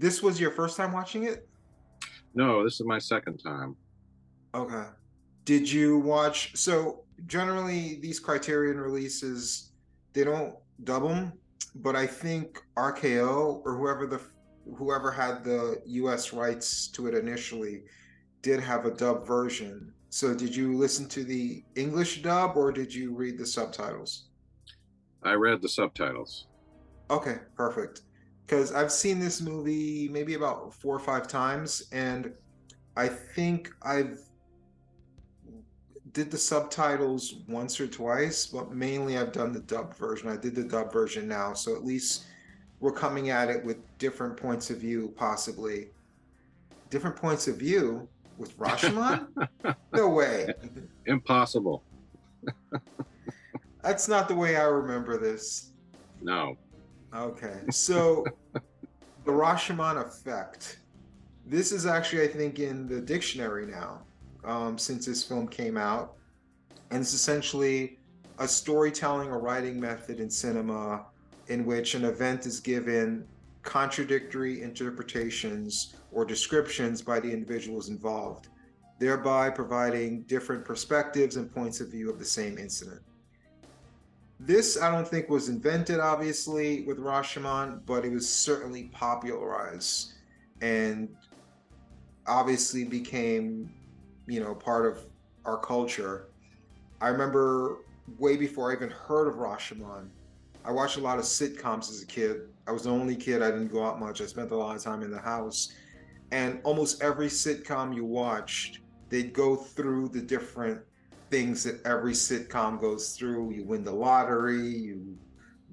This was your first time watching it? No, this is my second time. Okay. Did you watch? So generally, these Criterion releases, they don't dub them, but I think RKO or whoever had the US rights to it initially did have a dub version. So did you listen to the English dub or did you read the subtitles? I read the subtitles. Okay, perfect. Because I've seen this movie maybe about 4 or 5 times, and I think I've did the subtitles once or twice, but mainly I've done the dub version. I did the dub version now, so at least we're coming at it with different points of view, possibly. Different points of view with Rashomon? No way. Impossible. That's not the way I remember this. No. Okay, so the Rashomon effect. This is actually, I think, in the dictionary now, since this film came out. And it's essentially a storytelling or writing method in cinema in which an event is given contradictory interpretations or descriptions by the individuals involved, thereby providing different perspectives and points of view of the same incident. This, I don't think, was invented, obviously, with Rashomon, but it was certainly popularized and obviously became, part of our culture. I remember way before I even heard of Rashomon, I watched a lot of sitcoms as a kid. I was the only kid, I didn't go out much. I spent a lot of time in the house. And almost every sitcom you watched, they'd go through the different things that every sitcom goes through. You win the lottery, you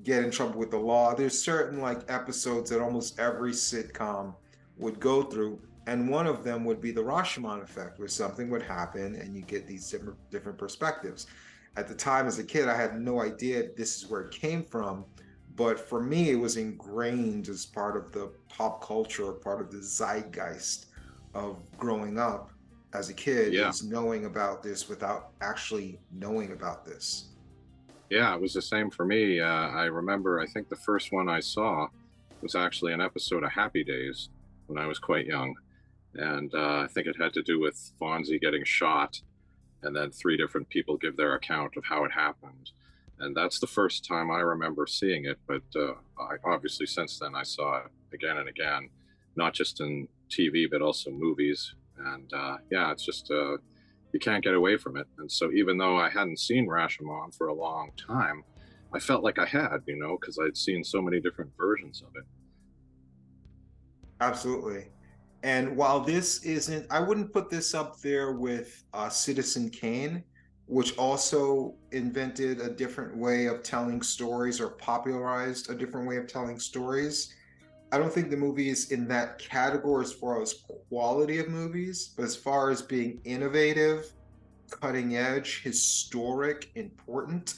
get in trouble with the law. There's certain like episodes that almost every sitcom would go through. And one of them would be the Rashomon effect, where something would happen and you get these different perspectives. At the time as a kid, I had no idea this is where it came from. But for me, it was ingrained as part of the pop culture, part of the zeitgeist of growing up as a kid, Yeah. is knowing about this without actually knowing about this. Yeah, it was the same for me. I remember, I think the first one I saw was actually an episode of Happy Days when I was quite young. And I think it had to do with Fonzie getting shot, and then three different people give their account of how it happened. And that's the first time I remember seeing it. But obviously, since then, I saw it again and again, not just in TV, but also movies. And yeah, it's just, you can't get away from it. And so, even though I hadn't seen Rashomon for a long time, I felt like I had, because I'd seen so many different versions of it. Absolutely. And while this isn't, I wouldn't put this up there with Citizen Kane, which also invented a different way of telling stories or popularized a different way of telling stories. I don't think the movie is in that category as far as quality of movies, but as far as being innovative, cutting edge, historic, important,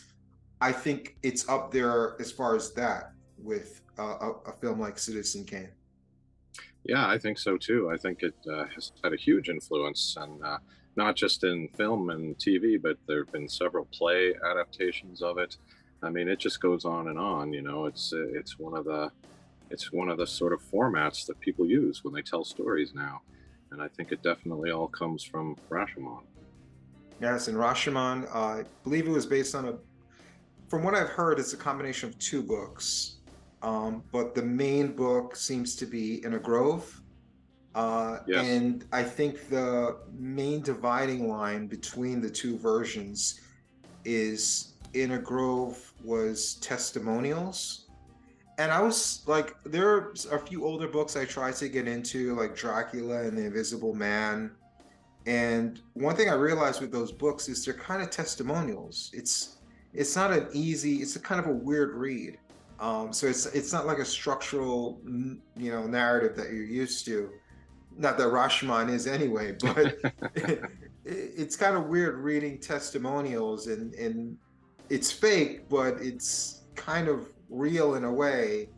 I think it's up there as far as that with a film like Citizen Kane. Yeah, I think so too. I think it has had a huge influence, and not just in film and TV, but there have been several play adaptations of it. I mean, it just goes on and on. It's one of the sort of formats that people use when they tell stories now, and I think it definitely all comes from Rashomon. Yes, and Rashomon, I believe it was based on from what I've heard, it's a combination of two books. But the main book seems to be in a grove. Yes. And I think the main dividing line between the two versions is in a grove was testimonials. And I was like, there's a few older books I tried to get into, like Dracula and the Invisible Man. And one thing I realized with those books is they're kind of testimonials. It's not an easy, it's a kind of a weird read. So it's not like a structural, narrative that you're used to. Not that Rashomon is anyway, but it's kind of weird reading testimonials and it's fake, but it's kind of real in a way,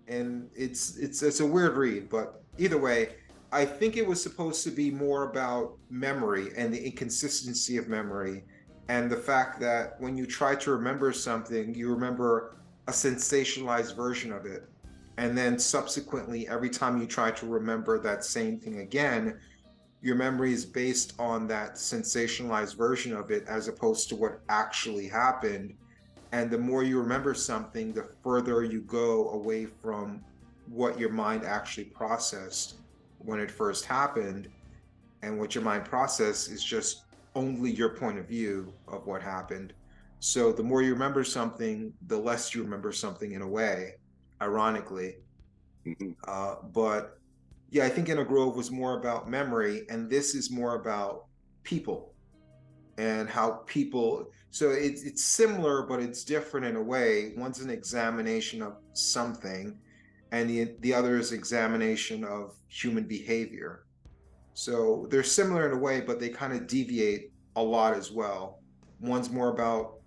and it's a weird read. But either way, I think it was supposed to be more about memory and the inconsistency of memory, and the fact that when you try to remember something, you remember a sensationalized version of it. And then subsequently, every time you try to remember that same thing again, your memory is based on that sensationalized version of it as opposed to what actually happened. And the more you remember something, the further you go away from what your mind actually processed when it first happened. And what your mind processed is just only your point of view of what happened. So the more you remember something, the less you remember something in a way, ironically. But yeah, I think Inner Grove was more about memory, and this is more about people and how people. So it's similar, but it's different in a way. One's an examination of something, and the other is examination of human behavior. So they're similar in a way, but they kind of deviate a lot as well. One's more about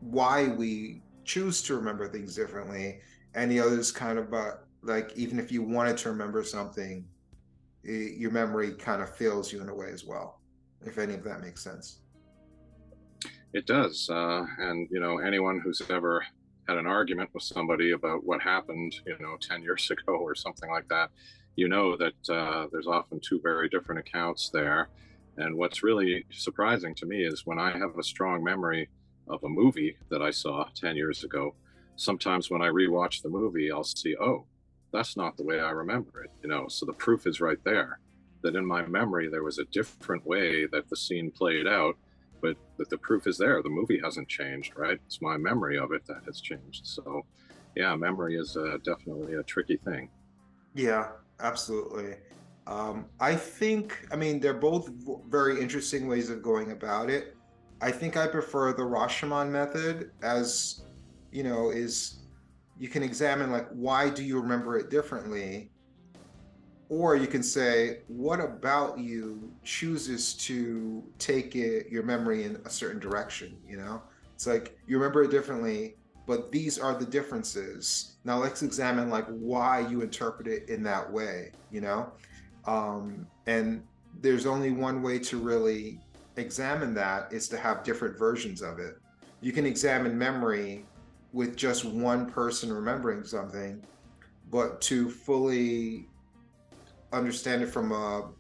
why we choose to remember things differently, and the other is kind of about like even if you wanted to remember something, your memory kind of fails you in a way as well, if any of that makes sense. It does. And, anyone who's ever had an argument with somebody about what happened, 10 years ago or something like that, that there's often two very different accounts there. And what's really surprising to me is when I have a strong memory of a movie that I saw 10 years ago, sometimes when I rewatch the movie, I'll see, oh, that's not the way I remember it, So the proof is right there that in my memory, there was a different way that the scene played out, but that the proof is there. The movie hasn't changed, right? It's my memory of it that has changed. So yeah, memory is definitely a tricky thing. Yeah, absolutely. I mean, they're both very interesting ways of going about it. I think I prefer the Rashomon method as, is you can examine like, why do you remember it differently? Or you can say, what about you chooses to take your memory in a certain direction, It's like, you remember it differently, but these are the differences. Now let's examine like why you interpret it in that way, And there's only one way to really examine that is to have different versions of it. You can examine memory with just one person remembering something, but to fully understand it from a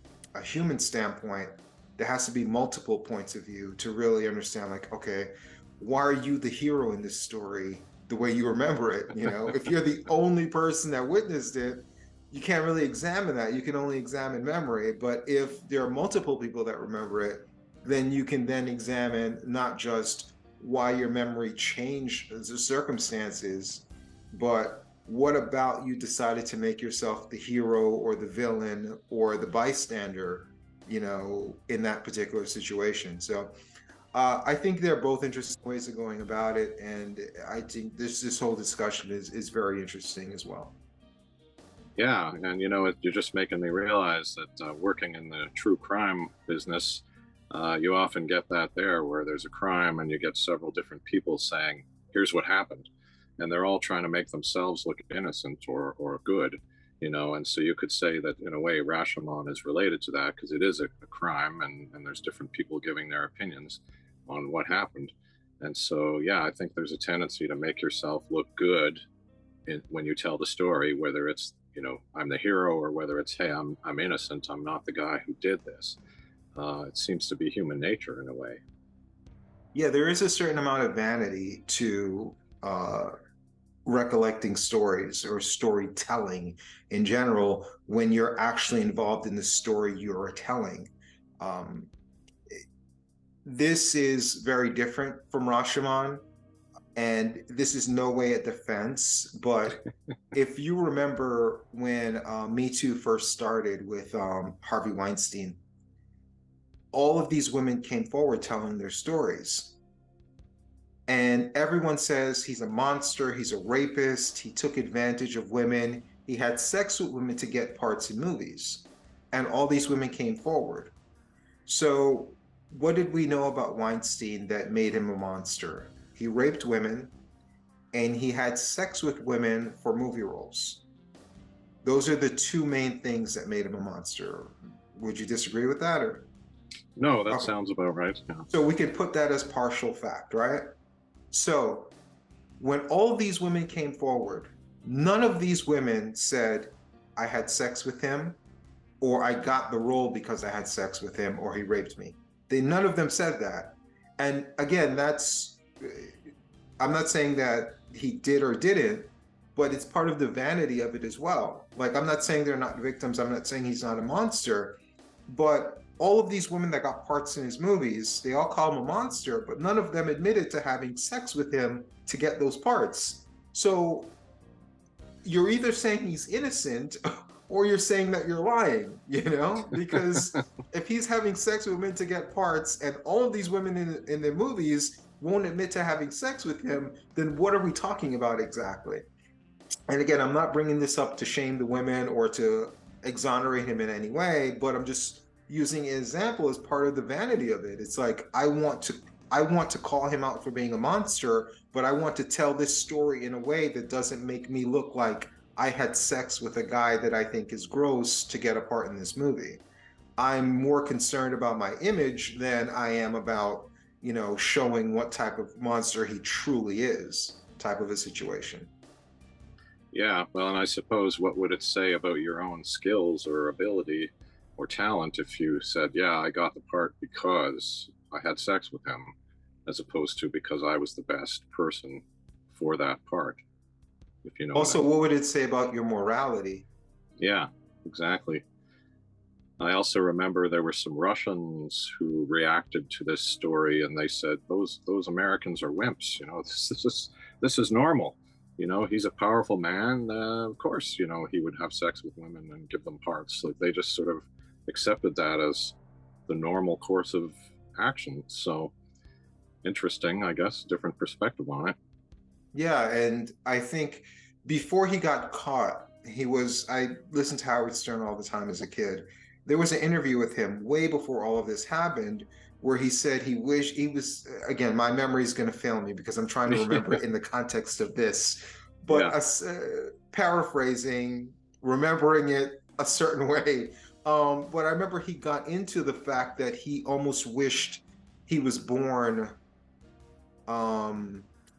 human standpoint, there has to be multiple points of view to really understand like, okay, why are you the hero in this story the way you remember it? If you're the only person that witnessed it, you can't really examine that. You can only examine memory. But if there are multiple people that remember it, then you can then examine not just why your memory changed the circumstances, but what about you decided to make yourself the hero or the villain or the bystander, in that particular situation. So I think they're both interesting ways of going about it. And I think this whole discussion is very interesting as well. Yeah, and you're just making me realize that working in the true crime business, you often get that there where there's a crime and you get several different people saying, here's what happened. And they're all trying to make themselves look innocent or good, And so you could say that in a way, Rashomon is related to that because it is a crime and there's different people giving their opinions on what happened. And so, yeah, I think there's a tendency to make yourself look good when you tell the story, whether it's, I'm the hero or whether it's, hey, I'm innocent. I'm not the guy who did this. It seems to be human nature in a way. Yeah, there is a certain amount of vanity to recollecting stories or storytelling in general when you're actually involved in the story you're telling. This is very different from Rashomon, and this is no way a defense, but if you remember when Me Too first started with Harvey Weinstein, all of these women came forward telling their stories. And everyone says he's a monster, he's a rapist, he took advantage of women, he had sex with women to get parts in movies. And all these women came forward. So, what did we know about Weinstein that made him a monster? He raped women and he had sex with women for movie roles. Those are the two main things that made him a monster. Would you disagree with that? Or no, that sounds about right. Yeah. So we can put that as partial fact, right? So when all of these women came forward, None of these women said, I had sex with him, or I got the role because I had sex with him, or he raped me. None of them said that. And again, I'm not saying that he did or didn't, but it's part of the vanity of it as well. Like, I'm not saying they're not victims. I'm not saying he's not a monster, but all of these women that got parts in his movies, they all call him a monster, but none of them admitted to having sex with him to get those parts. So you're either saying he's innocent or you're saying that you're lying, because if he's having sex with women to get parts and all of these women in the movies won't admit to having sex with him, then what are we talking about exactly? And again, I'm not bringing this up to shame the women or to exonerate him in any way, but I'm just using an example as part of the vanity of it. It's like, I want to call him out for being a monster, but I want to tell this story in a way that doesn't make me look like I had sex with a guy that I think is gross to get a part in this movie. I'm more concerned about my image than I am about, showing what type of monster he truly is, type of a situation. Yeah, well, and I suppose what would it say about your own skills or ability or talent if you said, yeah, I got the part because I had sex with him, as opposed to because I was the best person for that part, if you know Also, what I mean. what would it say about your morality? Yeah, exactly. I also remember there were some Russians who reacted to this story, and they said those Americans are wimps. This is normal. He's a powerful man. Of course, he would have sex with women and give them parts. Like, they just sort of accepted that as the normal course of action. So interesting, I guess, different perspective on it. Yeah, and I think before he got caught, I listened to Howard Stern all the time as a kid. There was an interview with him way before all of this happened where he said he wished he was, again, my memory is going to fail me because I'm trying to remember it in the context of this, but Yeah. Paraphrasing, remembering it a certain way. But I remember he got into the fact that he almost wished he was born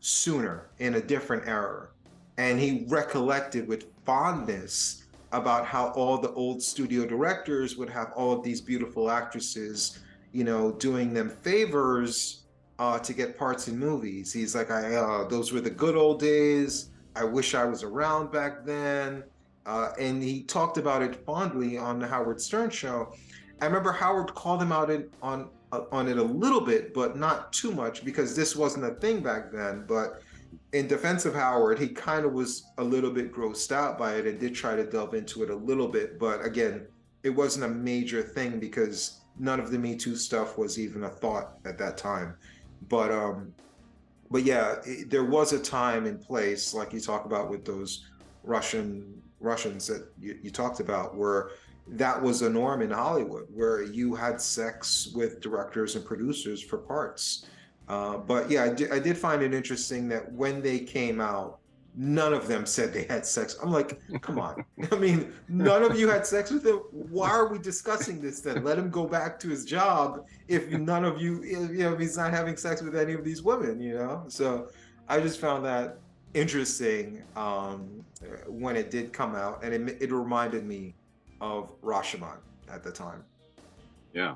sooner in a different era. And he recollected with fondness about how all the old studio directors would have all of these beautiful actresses, doing them favors to get parts in movies. He's like, those were the good old days. I wish I was around back then. And he talked about it fondly on the Howard Stern show. I remember Howard called him out on it a little bit, but not too much, because this wasn't a thing back then. But in defense of Howard, he kind of was a little bit grossed out by it and did try to delve into it a little bit. But again, it wasn't a major thing because none of the Me Too stuff was even a thought at that time. But yeah, there was a time and place, like you talk about with those Russians that you talked about, where that was a norm in Hollywood, where you had sex with directors and producers for parts. But yeah, I did find it interesting that when they came out, none of them said they had sex. I'm like, come on. I mean, none of you had sex with him. Why are we discussing this then? Let him go back to his job if none of you, if he's not having sex with any of these women, So I just found that interesting when it did come out, and it reminded me of Rashomon at the time. Yeah.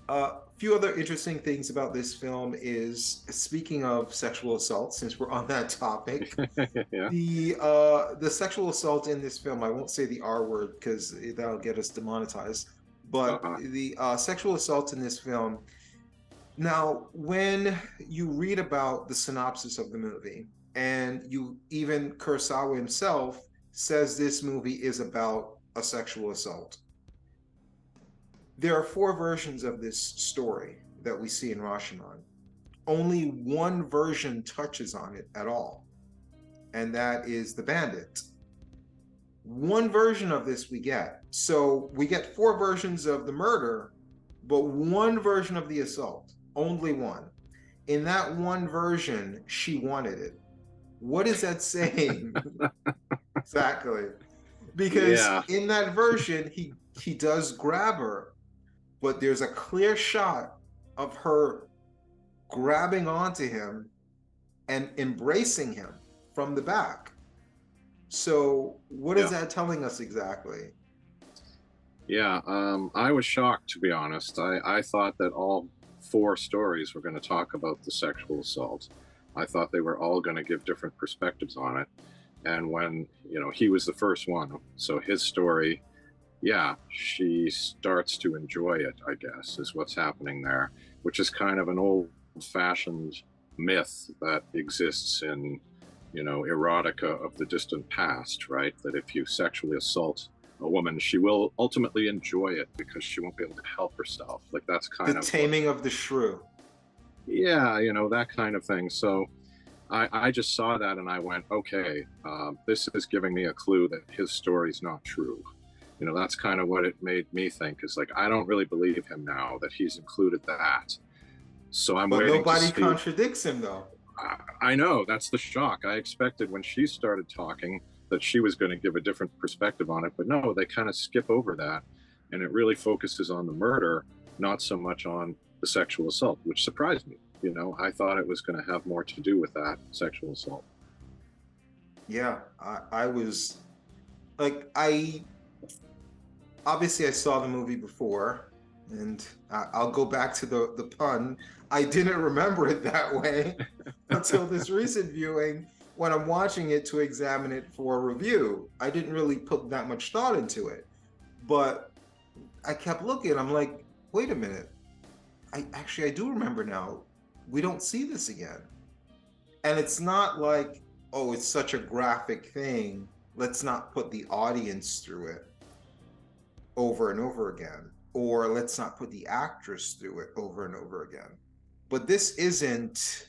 A few other interesting things about this film is, speaking of sexual assault, since we're on that topic, Yeah. the sexual assault in this film, I won't say the R word because that'll get us demonetized, but the sexual assault in this film. Now, when you read about the synopsis of the movie, and even Kurosawa himself says this movie is about a sexual assault. There are 4 versions of this story that we see in Rashomon. Only one version touches on it at all, and that is the bandit. One version of this we get. So we get 4 versions of the murder, but one version of the assault. Only one. In that one version, she wanted it. What is that saying? Exactly. Because in that version, he does grab her, but there's a clear shot of her grabbing onto him and embracing him from the back. So what is Yeah. that telling us exactly? Yeah, I was shocked, to be honest. I thought that all four stories were going to talk about the sexual assault. I thought they were all going to give different perspectives on it. And when, he was the first one, so his story, yeah, she starts to enjoy it, I guess, is what's happening there, which is kind of an old fashioned myth that exists in, erotica of the distant past, right? That if you sexually assault a woman, she will ultimately enjoy it because she won't be able to help herself. Like that's The kind of what, taming of the shrew. yeah, that kind of thing. So I just saw that and I went, okay, this is giving me a clue that his story's not true. That's kind of what it made me think is like, I don't really believe him now that he's included that. So I'm But waiting to nobody see. contradicts him though. I know, that's the shock. I expected when she started talking that she was going to give a different perspective on it, but no, they kind of skip over that. And it really focuses on the murder, not so much on the sexual assault, which surprised me. I thought it was going to have more to do with that sexual assault. Yeah, I was like, I obviously I saw the movie before, and I'll go back to the pun. I didn't remember it that way until this recent viewing when I'm watching it to examine it for a review. I didn't really put that much thought into it, but I kept looking. I'm like, wait a minute. I do remember now. We don't see this again. And it's not like, oh, it's such a graphic thing. Let's not put the audience through it over and over again, or let's not put the actress through it over and over again. But this isn't.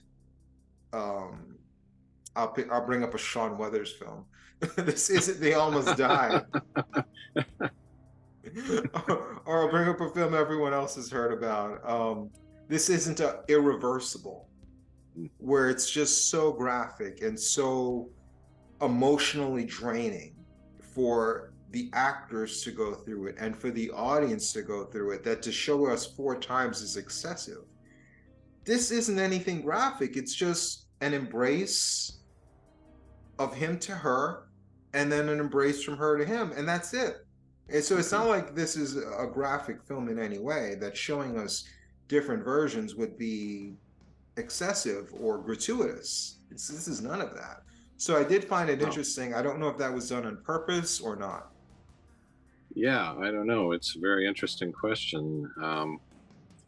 Um, I'll bring up a Sean Weathers film. This isn't They Almost Died, or I'll bring up a film everyone else has heard about. This isn't a Irreversible, where it's just so graphic and so emotionally draining for the actors to go through it and for the audience to go through it, that to show us 4 times is excessive. This isn't anything graphic. It's just an embrace of him to her and then an embrace from her to him, and that's it. And so it's not like this is a graphic film in any way. That showing us different versions would be excessive or gratuitous. This is none of that. So I did find it interesting. I don't know if that was done on purpose or not. Yeah, I don't know. It's a very interesting question.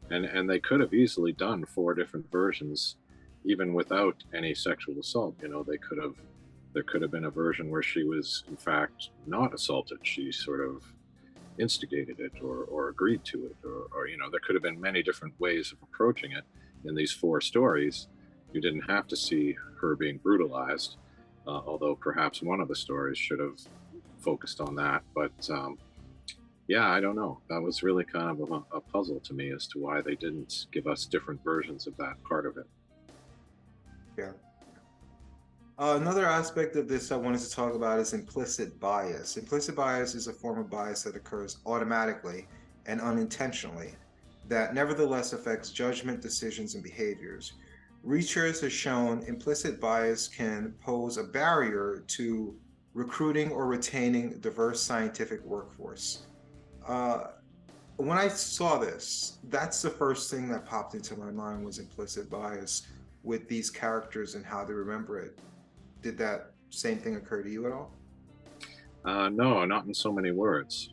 And they could have easily done 4 different versions, even without any sexual assault. There could have been a version where she was in fact not assaulted. She sort of instigated it or agreed to it, or there could have been many different ways of approaching it. In these 4 stories, you didn't have to see her being brutalized, although perhaps one of the stories should have focused on that. But yeah, I don't know. That was really kind of a puzzle to me as to why they didn't give us different versions of that part of it. Yeah. Another aspect of this I wanted to talk about is implicit bias. Implicit bias is a form of bias that occurs automatically and unintentionally that nevertheless affects judgment, decisions, and behaviors. Research has shown implicit bias can pose a barrier to recruiting or retaining a diverse scientific workforce. When I saw this, that's the first thing that popped into my mind was implicit bias with these characters and how they remember it. Did that same thing occur to you at all? No, not in so many words.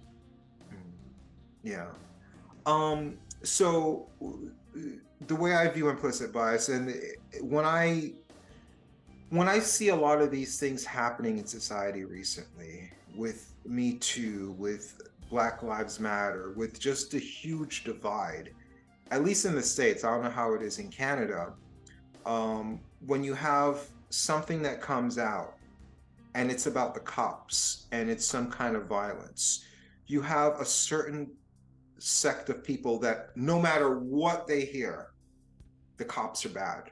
Yeah. So the way I view implicit bias, and when I see a lot of these things happening in society recently, with Me Too, with Black Lives Matter, with just a huge divide, at least in the States, I don't know how it is in Canada, when you have something that comes out and it's about the cops and it's some kind of violence, you have a certain sect of people that no matter what they hear, the cops are bad,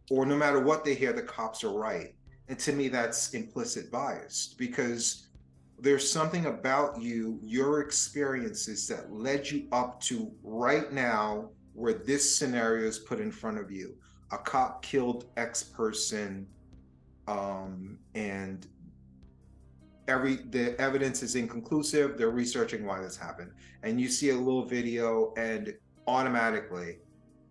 or no matter what they hear, the cops are right. And to me, that's implicit bias, because there's something about you, your experiences that led you up to right now where this scenario is put in front of you. A cop killed X person, and the evidence is inconclusive. They're researching why this happened. And you see a little video, and automatically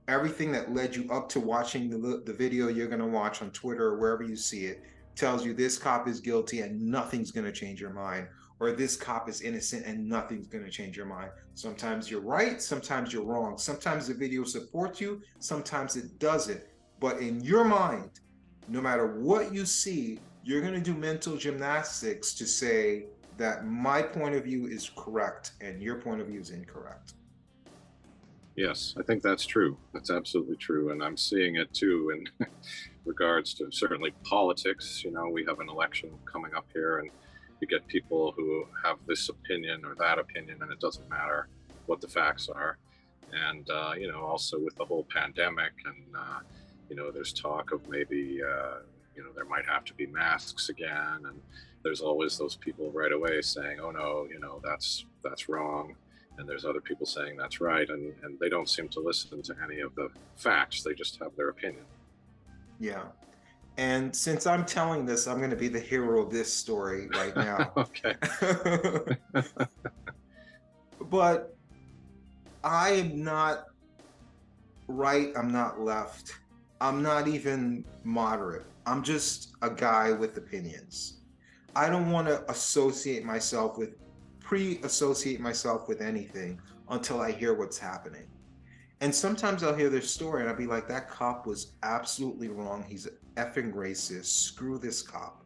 everything that led you up to watching the video you're going to watch on Twitter or wherever you see it tells you this cop is guilty and nothing's going to change your mind, or this cop is innocent and nothing's going to change your mind. Sometimes you're right, sometimes you're wrong. Sometimes the video supports you, sometimes it doesn't. But in your mind, no matter what you see, you're going to do mental gymnastics to say that my point of view is correct and your point of view is incorrect. Yes, I think that's true. That's absolutely true. And I'm seeing it too in regards to certainly politics. You know, we have an election coming up here, and you get people who have this opinion or that opinion, and it doesn't matter what the facts are. And, you know, also with the whole pandemic, and, you know, there's talk of maybe, you know, there might have to be masks again. And there's always those people right away saying, oh, no, you know, that's wrong. And there's other people saying that's right, and they don't seem to listen to any of the facts. They just have their opinion. Yeah. And since I'm telling this, I'm going to be the hero of this story right now. Okay. But I am not right. I'm not left. I'm not even moderate. I'm just a guy with opinions. I don't want to pre-associate myself with anything until I hear what's happening. And sometimes I'll hear this story and I'll be like, that cop was absolutely wrong. He's effing racist. Screw this cop.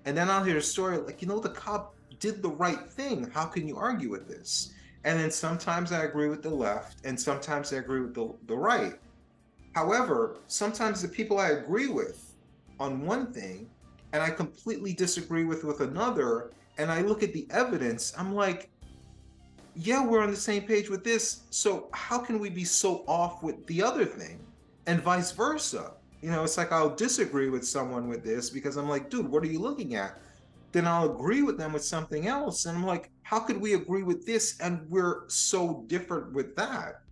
And then I'll hear a story like, you know, the cop did the right thing. How can you argue with this? And then sometimes I agree with the left and sometimes I agree with the right. However, sometimes the people I agree with on one thing and I completely disagree with another, and I look at the evidence, I'm like, yeah, we're on the same page with this. So how can we be so off with the other thing? And vice versa. You know, it's like I'll disagree with someone with this because I'm like, dude, what are you looking at? Then I'll agree with them with something else. And I'm like, how could we agree with this and we're so different with that?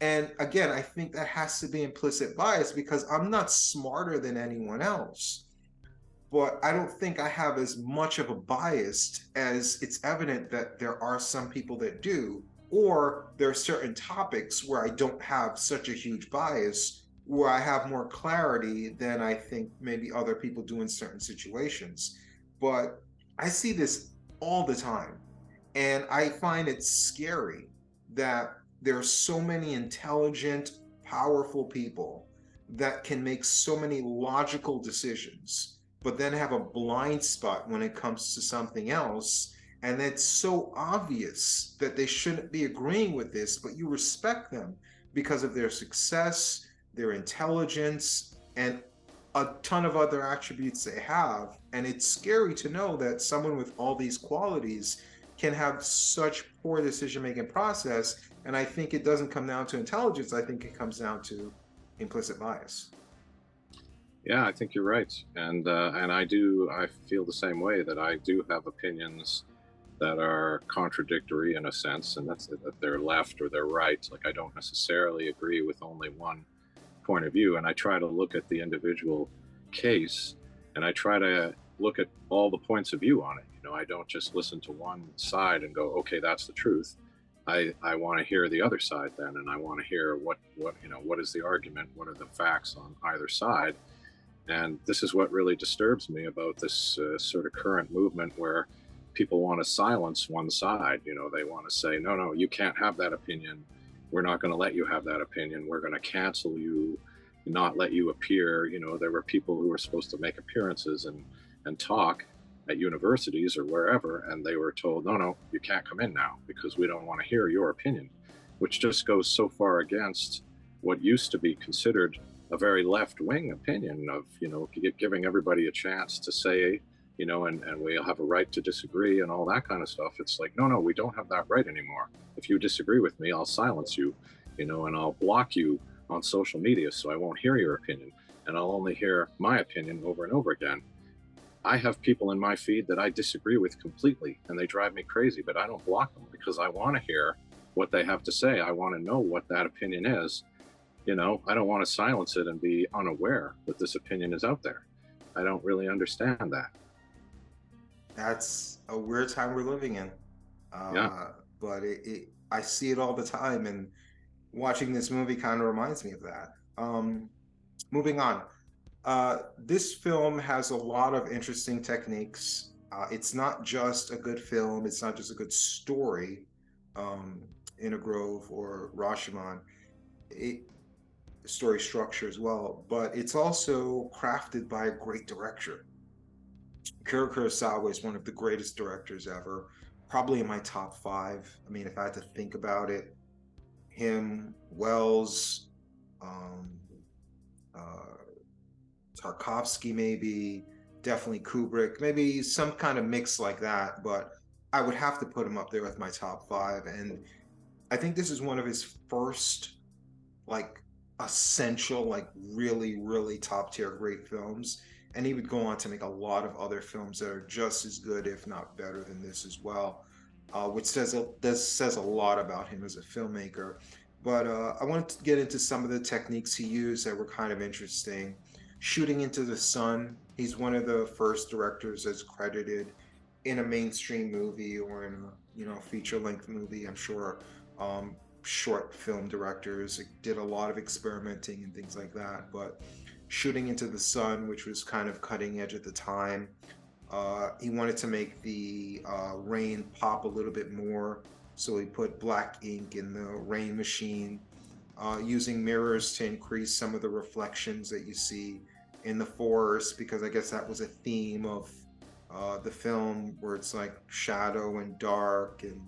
And again, I think that has to be implicit bias because I'm not smarter than anyone else. But I don't think I have as much of a bias as it's evident that there are some people that do, or there are certain topics where I don't have such a huge bias, where I have more clarity than I think maybe other people do in certain situations. But I see this all the time, and I find it scary that there are so many intelligent, powerful people that can make so many logical decisions, but then have a blind spot when it comes to something else. And it's so obvious that they shouldn't be agreeing with this, but you respect them because of their success, their intelligence, and a ton of other attributes they have. And it's scary to know that someone with all these qualities can have such poor decision-making process. And I think it doesn't come down to intelligence. I think it comes down to implicit bias. Yeah, I think you're right, and I feel the same way, that I do have opinions that are contradictory in a sense, and that's that they're left or they're right. Like, I don't necessarily agree with only one point of view, and I try to look at the individual case, and I try to look at all the points of view on it. You know, I don't just listen to one side and go, okay, that's the truth. I want to hear the other side then, and I want to hear what you know, what is the argument, what are the facts on either side. And this is what really disturbs me about this sort of current movement where people want to silence one side. You know, they want to say, no, you can't have that opinion. We're not going to let you have that opinion. We're going to cancel you, not let you appear. You know, there were people who were supposed to make appearances and talk at universities or wherever, and they were told, no, you can't come in now because we don't want to hear your opinion, which just goes so far against what used to be considered a very left-wing opinion of, you know, giving everybody a chance to say, you know, and we have a right to disagree and all that kind of stuff. It's like, no, we don't have that right anymore. If you disagree with me, I'll silence you, you know, and I'll block you on social media so I won't hear your opinion, and I'll only hear my opinion over and over again. I have people in my feed that I disagree with completely, and they drive me crazy, but I don't block them because I want to hear what they have to say. I want to know what that opinion is. You know, I don't want to silence it and be unaware that this opinion is out there. I don't really understand that. That's a weird time we're living in. Yeah. But I see it all the time, and watching this movie kind of reminds me of that. Moving on. This film has a lot of interesting techniques. It's not just a good film, it's not just a good story, um, in a Grove or Rashomon. It, story structure as well, but it's also crafted by a great director. Akira Kurosawa is one of the greatest directors ever, probably in my top five. I mean, if I had to think about it, him, Wells, um, uh, Tarkovsky, maybe, definitely Kubrick, maybe some kind of mix like that. But I would have to put him up there with my top five. And I think this is one of his first, like, essential, like, really, really top tier great films. And he would go on to make a lot of other films that are just as good, if not better, than this as well, which this says a lot about him as a filmmaker. But I wanted to get into some of the techniques he used that were kind of interesting. Shooting into the sun. He's one of the first directors that's credited in a mainstream movie or in a feature length movie. I'm sure short film directors did a lot of experimenting and things like that. But shooting into the sun, which was kind of cutting edge at the time, he wanted to make the rain pop a little bit more, so he put black ink in the rain machine, using mirrors to increase some of the reflections that you see in the forest, because I guess that was a theme of the film, where it's like shadow and dark and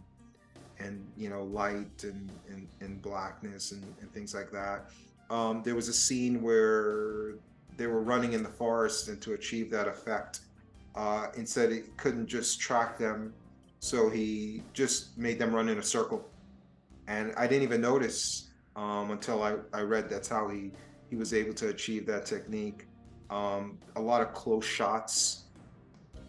light and blackness and things like that. There was a scene where they were running in the forest, and to achieve that effect, instead he couldn't just track them, so he just made them run in a circle. And I didn't even notice until I read that's how he was able to achieve that technique. A lot of close shots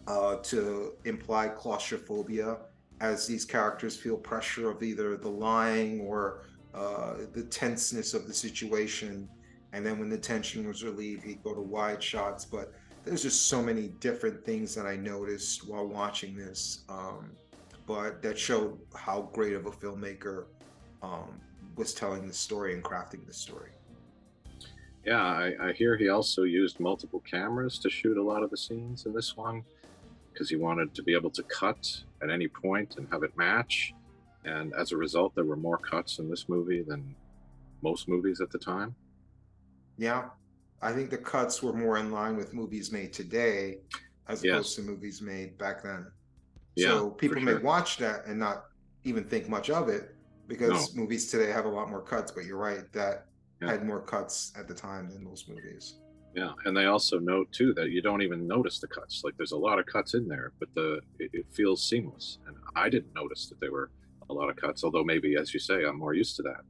to imply claustrophobia, as these characters feel pressure of either the lying or the tenseness of the situation. And then when the tension was relieved, he'd go to wide shots. But there's just so many different things that I noticed while watching this, but that showed how great of a filmmaker um, was telling the story and crafting the story. Yeah, I hear he also used multiple cameras to shoot a lot of the scenes in this one because he wanted to be able to cut at any point and have it match. And as a result, there were more cuts in this movie than most movies at the time. Yeah, I think the cuts were more in line with movies made today as opposed Yes. to movies made back then. Yeah, So for people may sure. watch that and not even think much of it, No. because movies today have a lot more cuts. But you're right, that Yeah. had more cuts at the time than most movies. Yeah. And they also note too that you don't even notice the cuts. Like there's a lot of cuts in there, but it feels seamless. And I didn't notice that there were a lot of cuts, although maybe, as you say, I'm more used to that.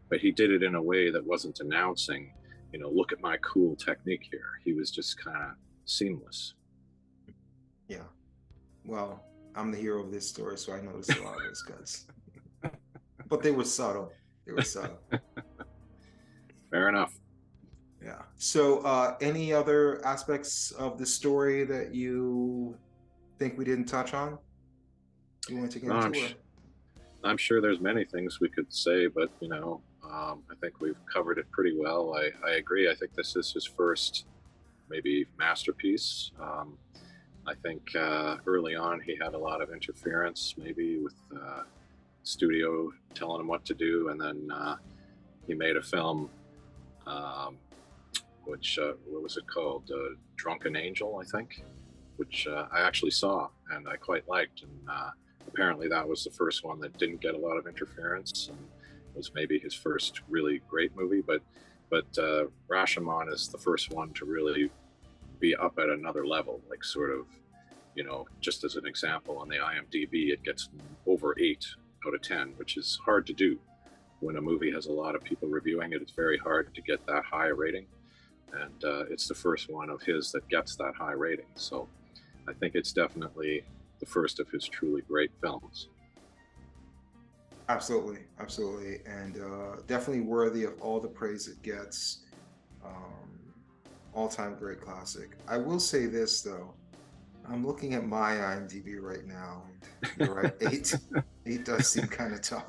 But he did it in a way that wasn't announcing, look at my cool technique here. He was just kind of seamless. Yeah. Well, I'm the hero of this story, so I noticed a lot of those cuts. But they were subtle. They were subtle. Fair enough. Yeah. So, any other aspects of the story that you think we didn't touch on? You want to get No, into, or? I'm sure there's many things we could say, but I think we've covered it pretty well. I agree. I think this is his first maybe masterpiece. I think early on he had a lot of interference, maybe with studio telling him what to do, and then he made a film, um, which what was it called? Drunken Angel, I think, which I actually saw and I quite liked, and apparently that was the first one that didn't get a lot of interference and was maybe his first really great movie. But Rashomon is the first one to really be up at another level, like sort of, just as an example, on the IMDb, it gets over 8 out of 10, which is hard to do. When a movie has a lot of people reviewing it, it's very hard to get that high a rating. And it's the first one of his that gets that high rating. So I think it's definitely the first of his truly great films. Absolutely, absolutely, and definitely worthy of all the praise it gets. Um, All-time great classic. I will say this though. I'm looking at my IMDb right now. You're right, eight. Eight does seem kind of tough.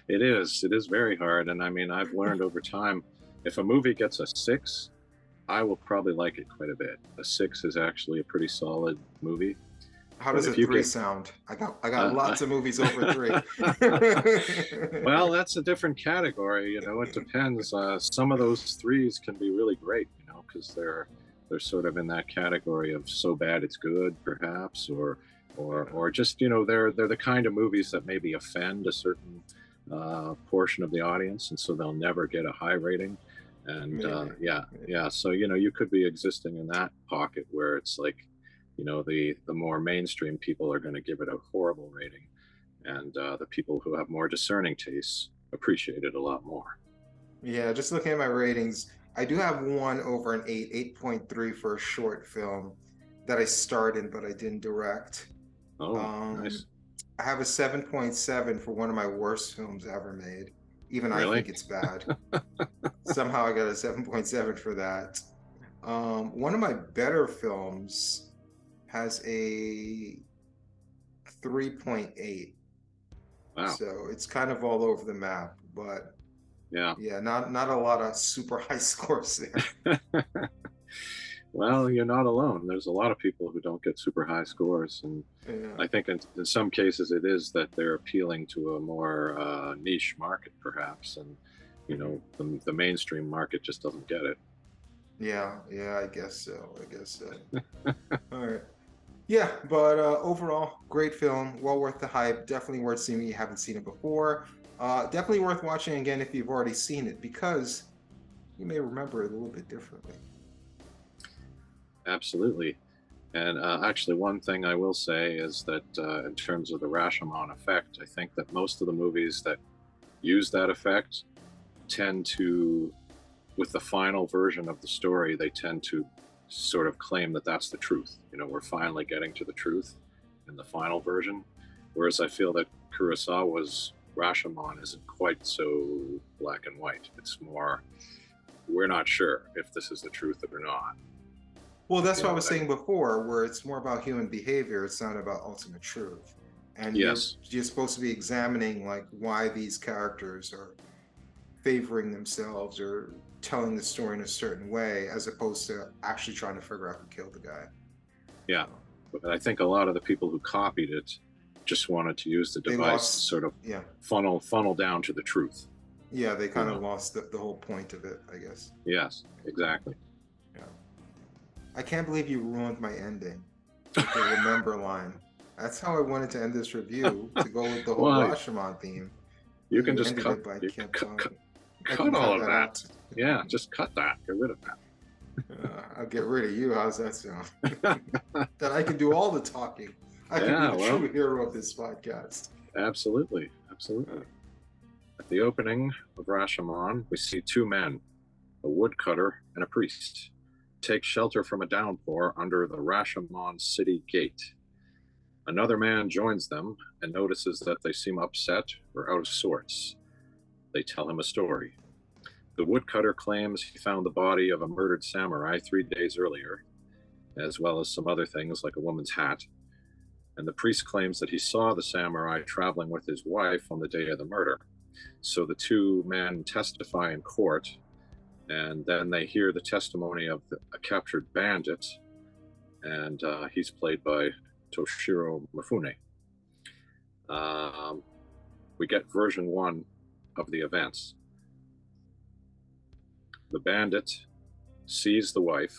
It is. It is very hard. And I mean, I've learned over time, if a movie gets a 6, I will probably like it quite a bit. A 6 is actually a pretty solid movie. How But does a if you 3 get, sound? I got uh, lots of movies over 3. well, that's a different category. You know, it depends. Some of those 3s can be really great. You know, because they're sort of in that category of so bad it's good, perhaps, or just, you know, they're the kind of movies that maybe offend a certain portion of the audience, and so they'll never get a high rating. And Maybe. yeah. So, you know, you could be existing in that pocket where it's like, you know, the more mainstream people are going to give it a horrible rating, and the people who have more discerning tastes appreciate it a lot more. Yeah, just looking at my ratings, I do have one over an 8, 8.3 for a short film that I starred in, but I didn't direct. Oh, Um, nice. I have a 7.7 for one of my worst films ever made. Even I Really? think it's bad. Somehow I got a 7.7 for that. One of my better films has a 3.8. Wow. So it's kind of all over the map, but Yeah. yeah, not a lot of super high scores there. Well, you're not alone. There's a lot of people who don't get super high scores, and Yeah. I think in some cases it is that they're appealing to a more niche market, perhaps, and you Mhm. know the mainstream market just doesn't get it. Yeah, I guess so. I guess so. All right. Yeah, but overall, great film. Well worth the hype. Definitely worth seeing if you haven't seen it before. Definitely worth watching again if you've already seen it because you may remember it a little bit differently. Absolutely. And actually, one thing I will say is that in terms of the Rashomon effect, I think that most of the movies that use that effect tend to, with the final version of the story, they tend to sort of claim that that's the truth. You know, we're finally getting to the truth in the final version. Whereas I feel that Kurosawa's Rashomon isn't quite so black and white. It's more, we're not sure if this is the truth or not. Well, If that's you what I know was what I saying mean. before, where it's more about human behavior. It's not about ultimate truth. And Yes. you're supposed to be examining like why these characters are favoring themselves or telling the story in a certain way, as opposed to actually trying to figure out who killed the guy. Yeah. So But I think a lot of the people who copied it just wanted to use the they device to lost, sort of yeah, funnel down to the truth. yeah, they You kind of know. lost the whole point of it, I guess. Yes. Exactly. Yeah. I can't believe you ruined my ending with the remember line. That's how I wanted to end this review, to go with the whole Well, Rashomon theme. you And can you just ended cut it by you can kept talking. I can cut all cut of that that. out. Yeah, just cut that. Get rid of I'll get rid of you. How's that sound? that. That I can do all the talking. I can be Yeah, the well, true hero of this podcast. absolutely. Uh, Absolutely. At the opening of Rashomon, we see two men, a woodcutter and a priest, take shelter from a downpour under the Rashomon city gate. Another man joins them and notices that they seem upset or out of sorts. They tell him a story. The woodcutter claims he found the body of a murdered samurai 3 days earlier, as well as some other things like a woman's hat. And the priest claims that he saw the samurai traveling with his wife on the day of the murder. So the two men testify in court, and then they hear the testimony of a captured bandit, and he's played by Toshirô Mifune. Um, we get version one of the events. The bandit sees the wife,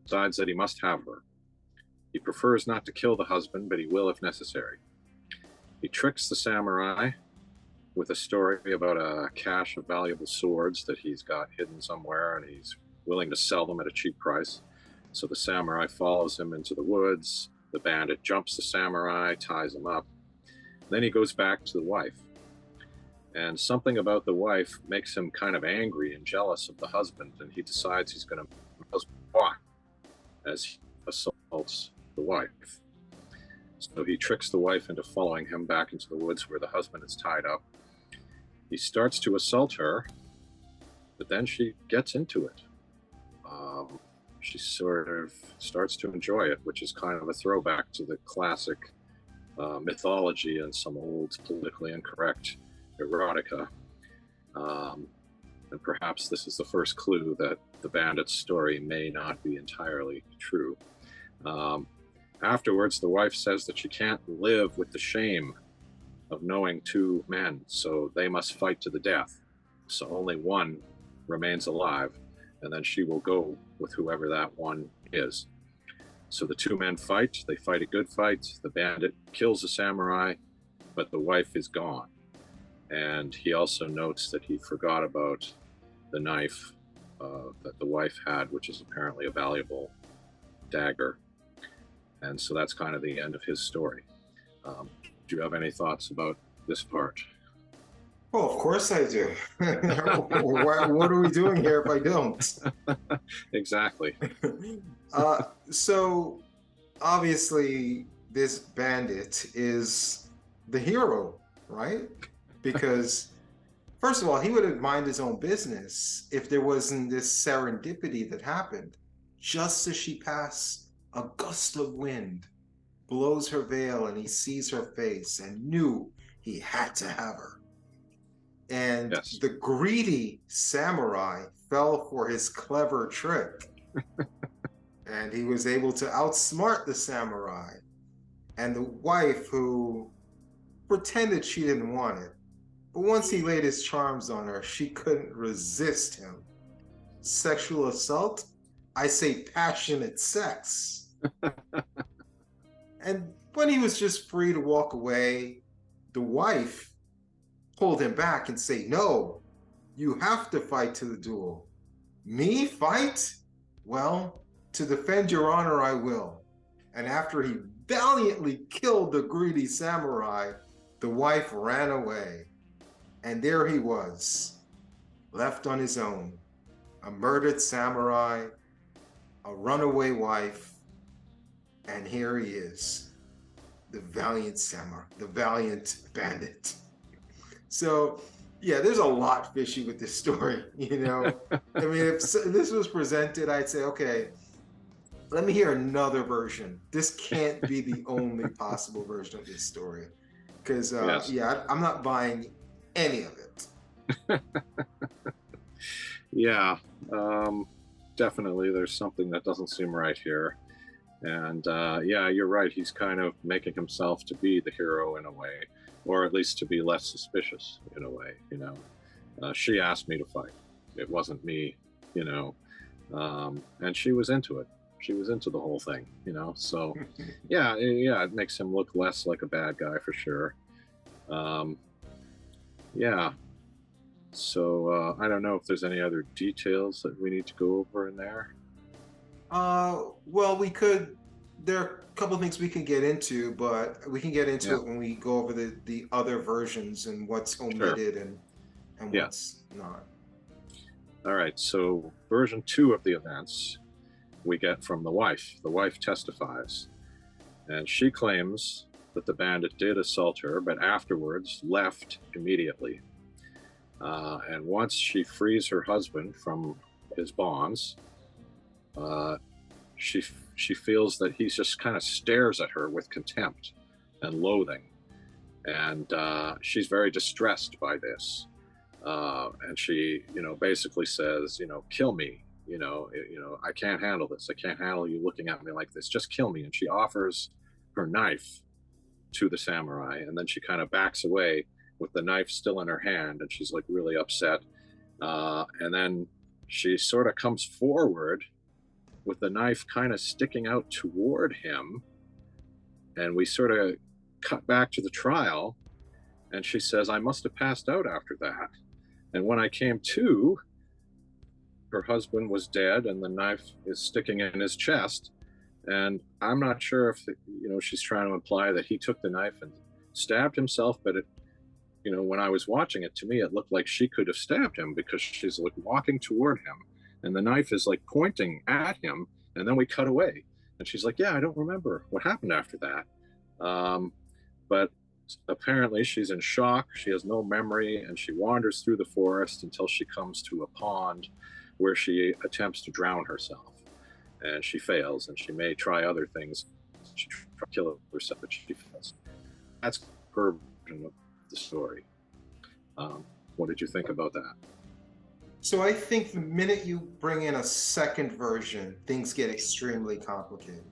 decides that he must have her. He prefers not to kill the husband, but he will if necessary. He tricks the samurai with a story about a cache of valuable swords that he's got hidden somewhere, and he's willing to sell them at a cheap price. So the samurai follows him into the woods. The bandit jumps the samurai, ties him up. Then he goes back to the wife. And something about the wife makes him kind of angry and jealous of the husband, and he decides he's going to walk as he assaults the wife. So he tricks the wife into following him back into the woods where the husband is tied up. He starts to assault her, but then she gets into it. she sort of starts to enjoy it, which is kind of a throwback to the classic mythology and some old politically incorrect erotica. And perhaps this is the first clue that the bandit's story may not be entirely true. Afterwards, the wife says that she can't live with the shame of knowing two men, so they must fight to the death. So only one remains alive, and then she will go with whoever that one is. So the two men fight. They fight a good fight. The bandit kills the samurai, but the wife is gone. And he also notes that he forgot about the knife that the wife had, which is apparently a valuable dagger. And so that's kind of the end of his story. Do you have any thoughts about this part? Oh, of course I do. What are we doing here if I don't? Exactly. So obviously this bandit is the hero, right? Because first of all, he would have minded his own business if there wasn't this serendipity that happened. Just as she passed, a gust of wind blows her veil and he sees her face and knew he had to have her. And Yes. The greedy samurai fell for his clever trick. And he was able to outsmart the samurai. And the wife, who pretended she didn't want it, but once he laid his charms on her, she couldn't resist him. Sexual assault? I say passionate sex. And when he was just free to walk away, the wife pulled him back and say, "No, you have to fight to the duel." "Me fight? Well, to defend your honor, I will." And after he valiantly killed the greedy samurai, the wife ran away. And there he was, left on his own, a murdered samurai, a runaway wife, and here he is, the valiant samurai, the valiant bandit. So, yeah, there's a lot fishy with this story, you know? I mean, if this was presented, I'd say, okay, let me hear another version. This can't be the only possible version of this story. Because, Yes. yeah, I'm not buying any of it. Yeah, definitely there's something that doesn't seem right here. And yeah, you're right. He's kind of making himself to be the hero in a way, or at least to be less suspicious in a way, you know. She asked me to fight. It wasn't me, you know. And she was into it. She was into the whole thing, you know. So yeah, it makes him look less like a bad guy for sure. Yeah. So I don't know if there's any other details that we need to go over in there. Well, we could. There are a couple of things we can get into, but we can get into Yeah. it when we go over the other versions and what's omitted and Yeah. what's not. All right. So version 2 of the events we get from the wife. The wife testifies, and she claims that the bandit did assault her, but afterwards left immediately. And once she frees her husband from his bonds, she feels that he just kind of stares at her with contempt and loathing, and she's very distressed by this. And she, basically says, "Kill me. I can't handle this. I can't handle you looking at me like this. Just kill me." And she offers her knife to the samurai, and then she kind of backs away with the knife still in her hand, and she's like really upset. And then she sort of comes forward with the knife kind of sticking out toward him, and we sort of cut back to the trial, and she says, "I must have passed out after that. And when I came to, her husband was dead, and the knife is sticking in his chest." And I'm not sure if, she's trying to imply that he took the knife and stabbed himself, but when I was watching it, to me, it looked like she could have stabbed him, because she's like walking toward him and the knife is like pointing at him. And then we cut away and she's like, "Yeah, I don't remember what happened after that." But apparently she's in shock. She has no memory, and she wanders through the forest until she comes to a pond where she attempts to drown herself. and she fails, and she may try other things. She tries to kill herself, but she fails. That's her version of the story. What did you think about that? So I think the minute you bring in a second version, things get extremely complicated.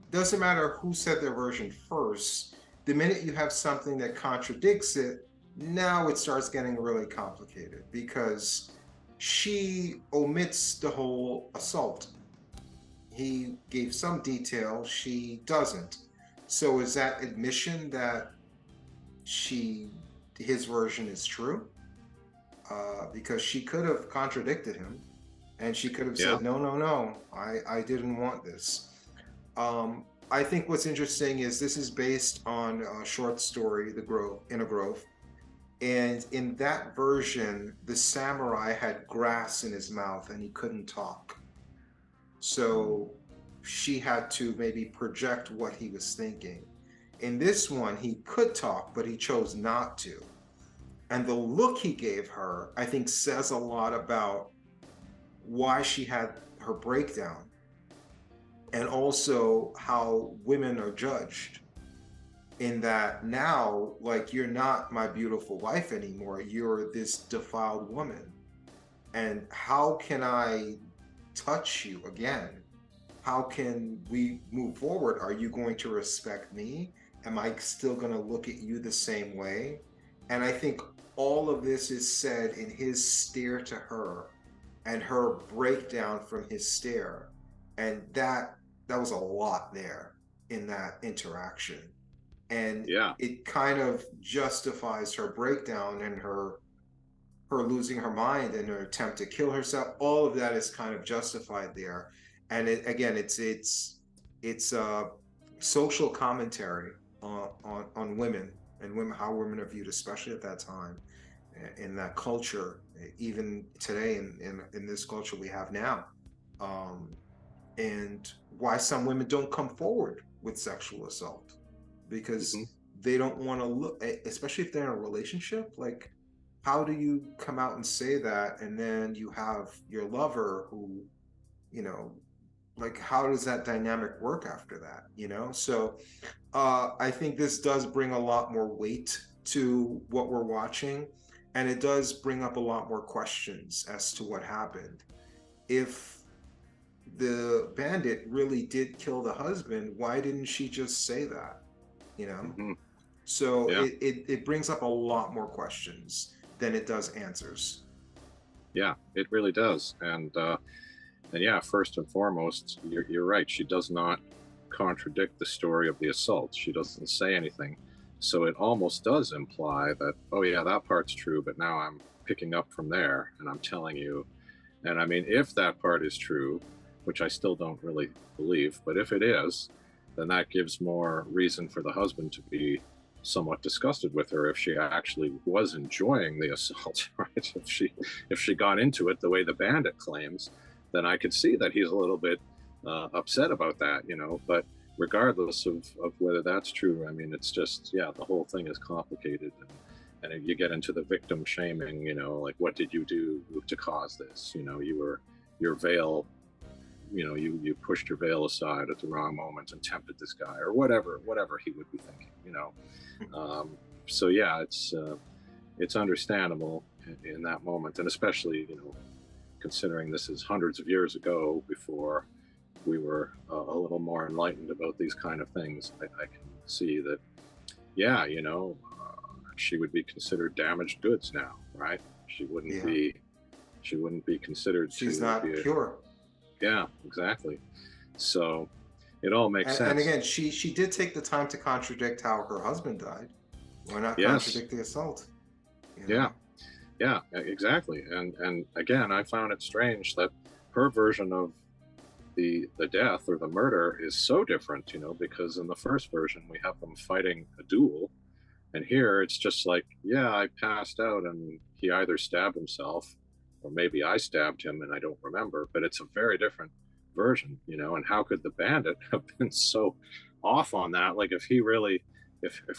Doesn't matter who said their version first, the minute you have something that contradicts it, now it starts getting really complicated because she omits the whole assault. He gave some detail, she doesn't. So is that admission that his version is true? Because she could have contradicted him, and she could have said, no, I didn't want this. I think what's interesting is this is based on a short story, In a Grove. And in that version, the samurai had grass in his mouth and he couldn't talk. So she had to maybe project what he was thinking. In this one, he could talk, but he chose not to. And the look he gave her, I think, says a lot about why she had her breakdown, and also how women are judged, in that now, like, you're not my beautiful wife anymore, you're this defiled woman. And how can I touch you again? How can we move forward? Are you going to respect me? Am I still going to look at you the same way? And I think all of this is said in his stare to her and her breakdown from his stare. And that was a lot there in that interaction. And it kind of justifies her breakdown and her losing her mind and her attempt to kill herself. All of that is kind of justified there. And it's a social commentary on women and how women are viewed, especially at that time in that culture, even today in this culture we have now, and why some women don't come forward with sexual assault because they don't want to look, especially if they're in a relationship. Like, how do you come out and say that, and then you have your lover who, like, how does that dynamic work after that? So I think this does bring a lot more weight to what we're watching, and it does bring up a lot more questions as to what happened. If the bandit really did kill the husband, why didn't she just say that? So it brings up a lot more questions than it does answers. Yeah, it really does. And yeah, first and foremost, you're right. She does not contradict the story of the assault. She doesn't say anything. So it almost does imply that, oh yeah, that part's true, but now I'm picking up from there and I'm telling you. And I mean, if that part is true, which I still don't really believe, but if it is, then that gives more reason for the husband to be somewhat disgusted with her if she actually was enjoying the assault, right? If she got into it the way the bandit claims, then I could see that he's a little bit upset about that, but regardless of whether that's true, I mean, it's just, the whole thing is complicated, and you get into the victim shaming, like, what did you do to cause this? Your veil, you pushed your veil aside at the wrong moment and tempted this guy, or whatever he would be thinking, so yeah, it's understandable in that moment, and especially, considering this is hundreds of years ago, before we were a little more enlightened about these kind of things. I can see that, she would be considered damaged goods now, right? She wouldn't be considered. She's not pure. Yeah, exactly. So it all makes sense. And again, she did take the time to contradict how her husband died. Why not contradict the assault? Yeah, exactly. And again, I found it strange that her version of the death or the murder is so different, because in the first version we have them fighting a duel, and here it's just like, I passed out and he either stabbed himself or maybe I stabbed him and I don't remember, but it's a very different version, and how could the bandit have been so off on that? Like, if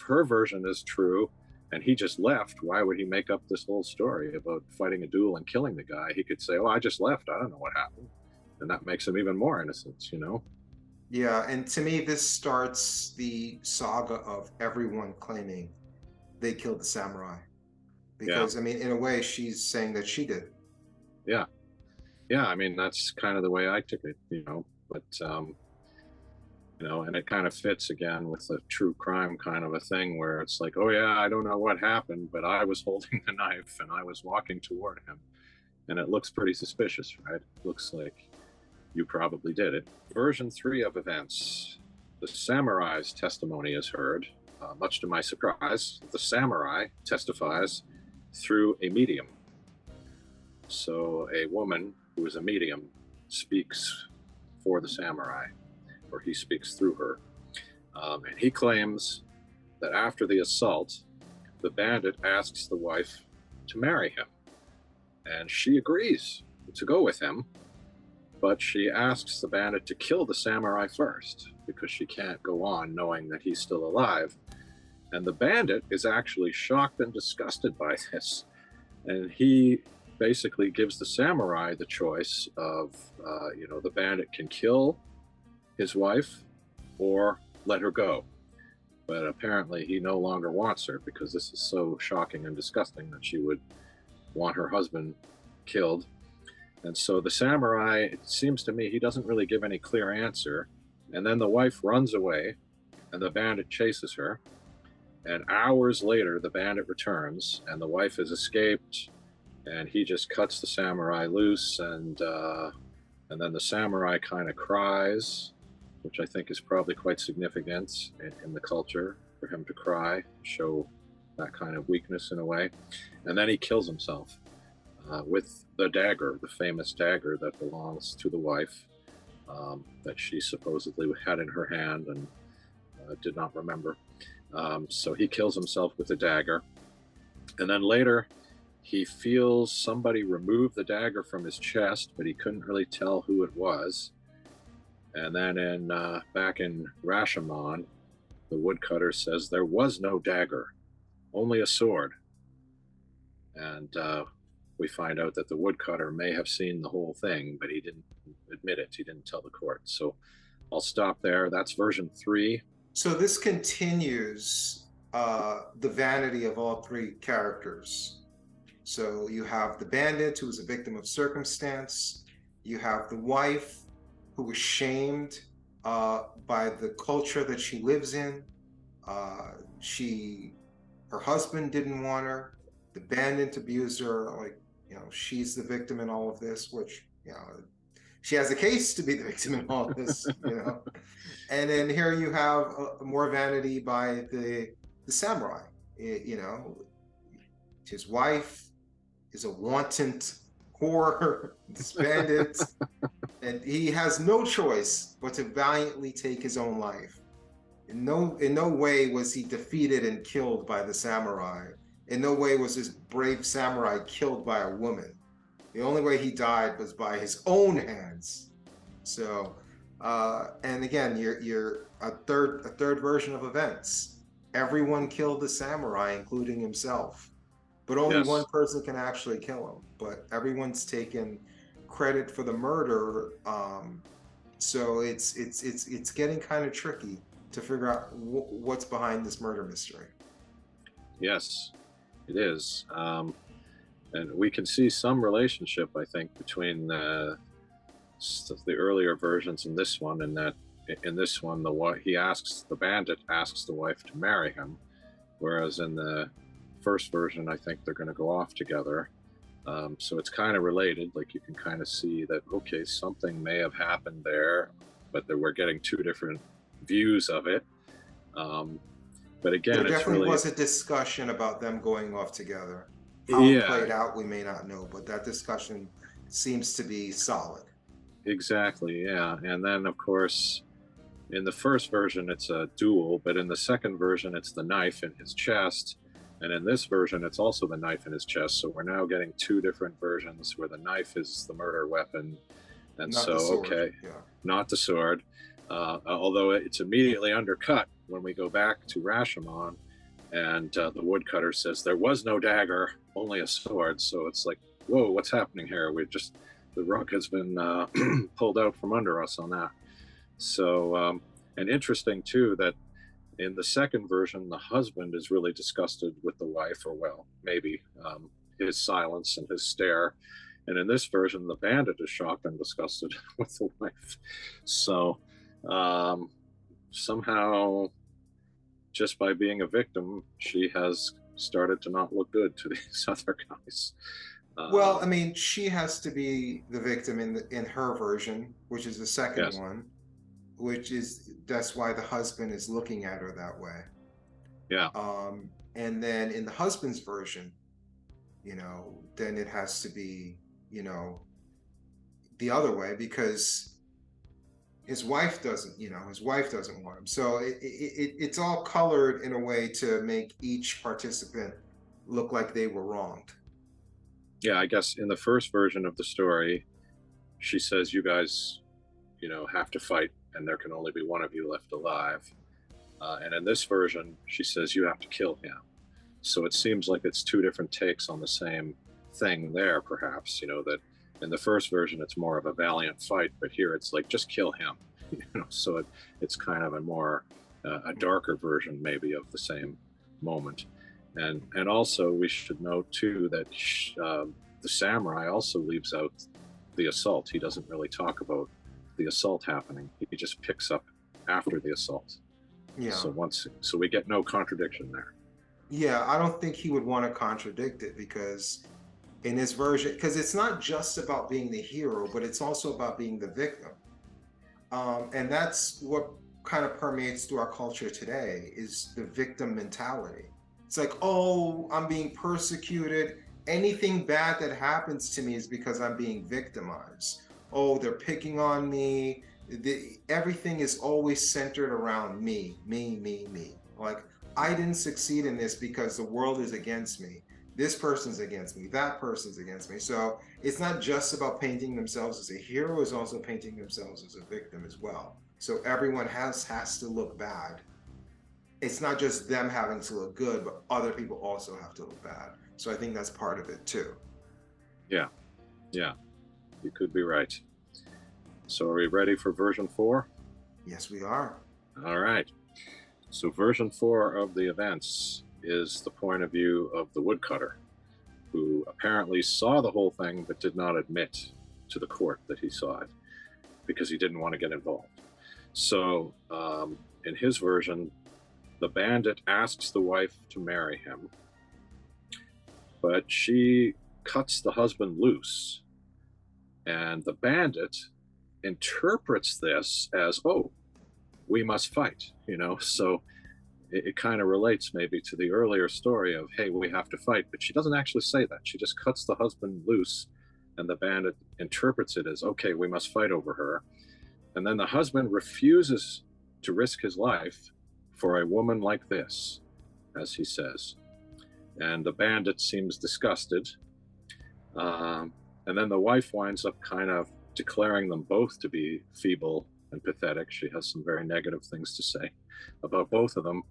her version is true and he just left, why would he make up this whole story about fighting a duel and killing the guy? He could say, oh, I just left, I don't know what happened. and that makes him even more innocent, you know? Yeah, and to me, this starts the saga of everyone claiming they killed the samurai. Yeah, Because, I mean, in a way, she's saying that she did. yeah, yeah. I mean, that's kind of the way I took it, you know. But you know, and it kind of fits again with the true crime kind of a thing, where it's like, oh yeah, I don't know what happened, but I was holding the knife and I was walking toward him, and it looks pretty suspicious, right? It looks like you probably did it. Version 3 of events. The samurai's testimony is heard. Much to my surprise, the samurai testifies through a medium. So a woman who is a medium speaks for the samurai, or he speaks through her. And he claims that after the assault, the bandit asks the wife to marry him. And she agrees to go with him, but she asks the bandit to kill the samurai first, because she can't go on knowing that he's still alive. And the bandit is actually shocked and disgusted by this. And he basically gives the samurai the choice of, you know, the bandit can kill his wife or let her go. But apparently he no longer wants her, because this is so shocking and disgusting that she would want her husband killed. And so the samurai, it seems to me, he doesn't really give any clear answer. And then the wife runs away and the bandit chases her. And hours later, the bandit returns and the wife has escaped, and he just cuts the samurai loose. And then the samurai kind of cries, which I think is probably quite significant in the culture, for him to cry, show that kind of weakness in a way. And then he kills himself with the dagger, the famous dagger that belongs to the wife, that she supposedly had in her hand and did not remember. So he kills himself with the dagger. And then later, he feels somebody remove the dagger from his chest, but he couldn't really tell who it was. And then back in Rashomon, the woodcutter says there was no dagger, only a sword. And we find out that the woodcutter may have seen the whole thing, but he didn't admit it. He didn't tell the court. So I'll stop there. That's version 3. So this continues the vanity of all three characters. So you have the bandit, who is a victim of circumstance. You have the wife, who was shamed by the culture that she lives in. Her husband didn't want her. The bandit abused her. Like, you know, she's the victim in all of this, which, you know, she has a case to be the victim in all of this, you know. And then here you have more vanity by the samurai. You know, his wife is a wanton whore, this bandit, and he has no choice but to valiantly take his own life. In no way was he defeated and killed by the samurai. In no way was this brave samurai killed by a woman. The only way he died was by his own hands. So, and again, you're a third version of events. Everyone killed the samurai, including himself, but only one person can actually kill him. But everyone's taken credit for the murder. So it's getting kind of tricky to figure out what's behind this murder mystery. Yes, it is. And we can see some relationship, I think, between the earlier versions and this one, in that in this one, the bandit asks the wife to marry him, whereas in the first version, I think they're going to go off together. So it's kind of related. Like, you can kind of see that, okay, something may have happened there, but that we're getting two different views of it. But again, there definitely was a discussion about them going off together. How it played out, we may not know, but that discussion seems to be solid. Exactly, yeah. And then, of course, in the first version, it's a duel, but in the second version, it's the knife in his chest. And in this version, it's also the knife in his chest. So we're now getting two different versions where the knife is the murder weapon. And not so, okay, not the sword. Although it's immediately undercut when we go back to Rashomon, and the woodcutter says there was no dagger, only a sword. So it's like, whoa, what's happening here? We're just the rug has been pulled out from under us on that. So, and interesting too that in the second version, the husband is really disgusted with the wife, or well, maybe his silence and his stare. And in this version, the bandit is shocked and disgusted with the wife. So somehow, just by being a victim, she has started to not look good to these other guys. Well, I mean, she has to be the victim in her version, which is the second Yes. one, that's why the husband is looking at her that way. Yeah. And then in the husband's version, then it has to be, the other way, because his wife doesn't want him. So it's all colored in a way to make each participant look like they were wronged. Yeah, I guess in the first version of the story, she says, you guys, have to fight, and there can only be one of you left alive. And in this version, she says, you have to kill him. So it seems like it's two different takes on the same thing there, perhaps, that in the first version, it's more of a valiant fight, but here it's like, just kill him. So it's kind of a more, a darker version maybe of the same moment. And also we should note too that the samurai also leaves out the assault. He doesn't really talk about the assault happening. He just picks up after the assault. Yeah. So we get no contradiction there. Yeah, I don't think he would want to contradict it, because in his version, because it's not just about being the hero, but it's also about being the victim. And that's what kind of permeates through our culture today, is the victim mentality. It's like, oh, I'm being persecuted. Anything bad that happens to me is because I'm being victimized. Oh, they're picking on me. Everything is always centered around me. Like, I didn't succeed in this because the world is against me. This person's against me. That person's against me. So it's not just about painting themselves as a hero, it's also painting themselves as a victim as well. So everyone has to look bad. It's not just them having to look good, but other people also have to look bad. So I think that's part of it too. Yeah, you could be right. So are we ready for version 4? Yes, we are. All right. So version 4 of the events is the point of view of the woodcutter, who apparently saw the whole thing but did not admit to the court that he saw it because he didn't want to get involved. So in his version, the bandit asks the wife to marry him, but she cuts the husband loose. And the bandit interprets this as, oh, we must fight, So it kind of relates maybe to the earlier story of, hey, we have to fight. But she doesn't actually say that. She just cuts the husband loose, and the bandit interprets it as, okay, we must fight over her. And then the husband refuses to risk his life for a woman like this, as he says. And the bandit seems disgusted. And then the wife winds up kind of declaring them both to be feeble and pathetic. She has some very negative things to say about both of them.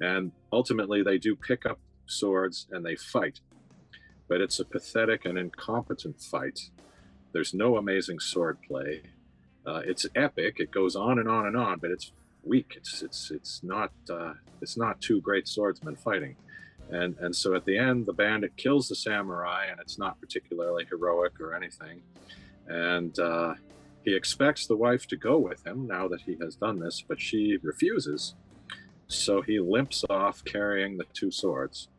And ultimately, they do pick up swords and they fight. But it's a pathetic and incompetent fight. There's no amazing sword play. It's epic. It goes on and on and on, but it's weak. It's not two great swordsmen fighting. And so at the end, the bandit kills the samurai, and it's not particularly heroic or anything. And he expects the wife to go with him now that he has done this, but she refuses. So he limps off carrying the two swords.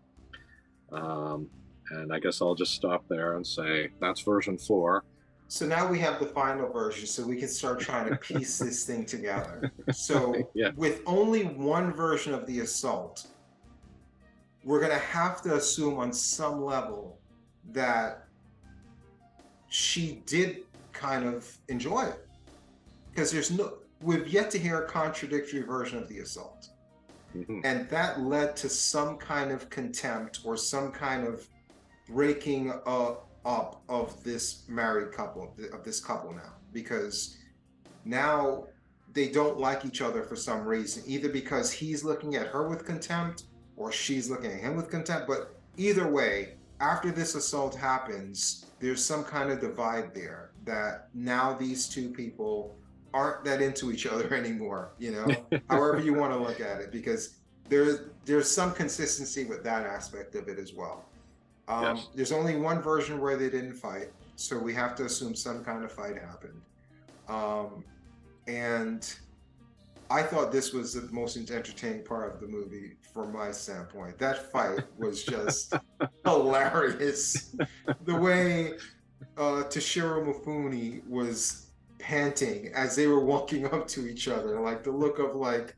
And I guess I'll just stop there and say that's version 4. So now we have the final version, so we can start trying to piece this thing together. So with only one version of the assault, we're going to have to assume on some level that she did kind of enjoy it, because we've yet to hear a contradictory version of the assault. Mm-hmm. And that led to some kind of contempt or some kind of breaking up of this married couple, of this couple now, because now they don't like each other for some reason, either because he's looking at her with contempt or she's looking at him with contempt. But either way, after this assault happens, there's some kind of divide there that now these two people aren't that into each other anymore, you know, however you want to look at it, because there's some consistency with that aspect of it as well. Yes. There's only one version where they didn't fight, so we have to assume some kind of fight happened. And I thought this was the most entertaining part of the movie from my standpoint. That fight was just hilarious. The way Toshirô Mifune was panting as they were walking up to each other, like the look of like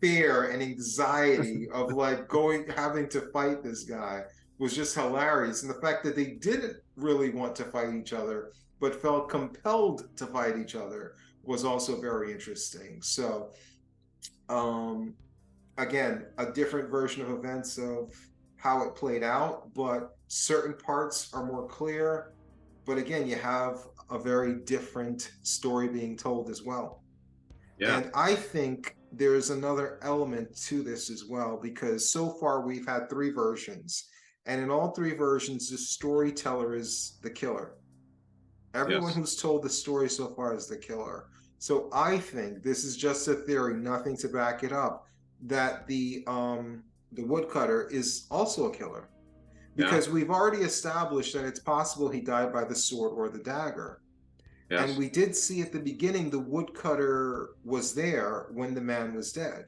fear and anxiety of like having to fight this guy was just hilarious. And the fact that they didn't really want to fight each other but felt compelled to fight each other was also very interesting. So again, a different version of events of how it played out, but certain parts are more clear. But again, you have a very different story being told as well. Yeah. And I think there's another element to this as well, because so far we've had three versions, and in all three versions, the storyteller is the killer. Everyone Yes. who's told the story so far is the killer. So I think this is just a theory, nothing to back it up, that the woodcutter is also a killer. Because we've already established that it's possible he died by the sword or the dagger. Yes. And we did see at the beginning the woodcutter was there when the man was dead.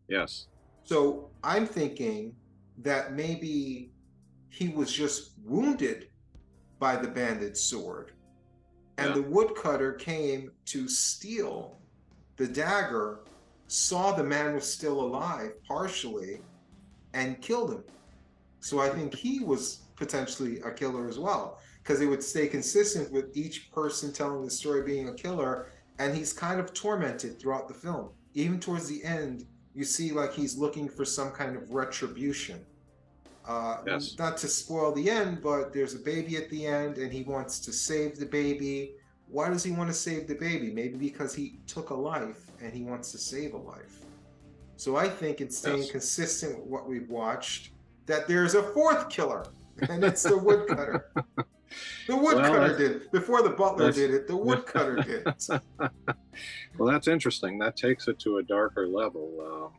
Yes. So I'm thinking that maybe he was just wounded by the bandit's sword. And the woodcutter came to steal the dagger, saw the man was still alive partially, and killed him. So I think he was potentially a killer as well, because it would stay consistent with each person telling the story being a killer, and he's kind of tormented throughout the film. Even towards the end, you see like he's looking for some kind of retribution. Not to spoil the end, but there's a baby at the end, and he wants to save the baby. Why does he want to save the baby? Maybe because he took a life, and he wants to save a life. So I think it's staying consistent with what we've watched, that there's a fourth killer, and it's the woodcutter. The woodcutter did it. Before the butler did it, the woodcutter did it. Well, that's interesting. That takes it to a darker level.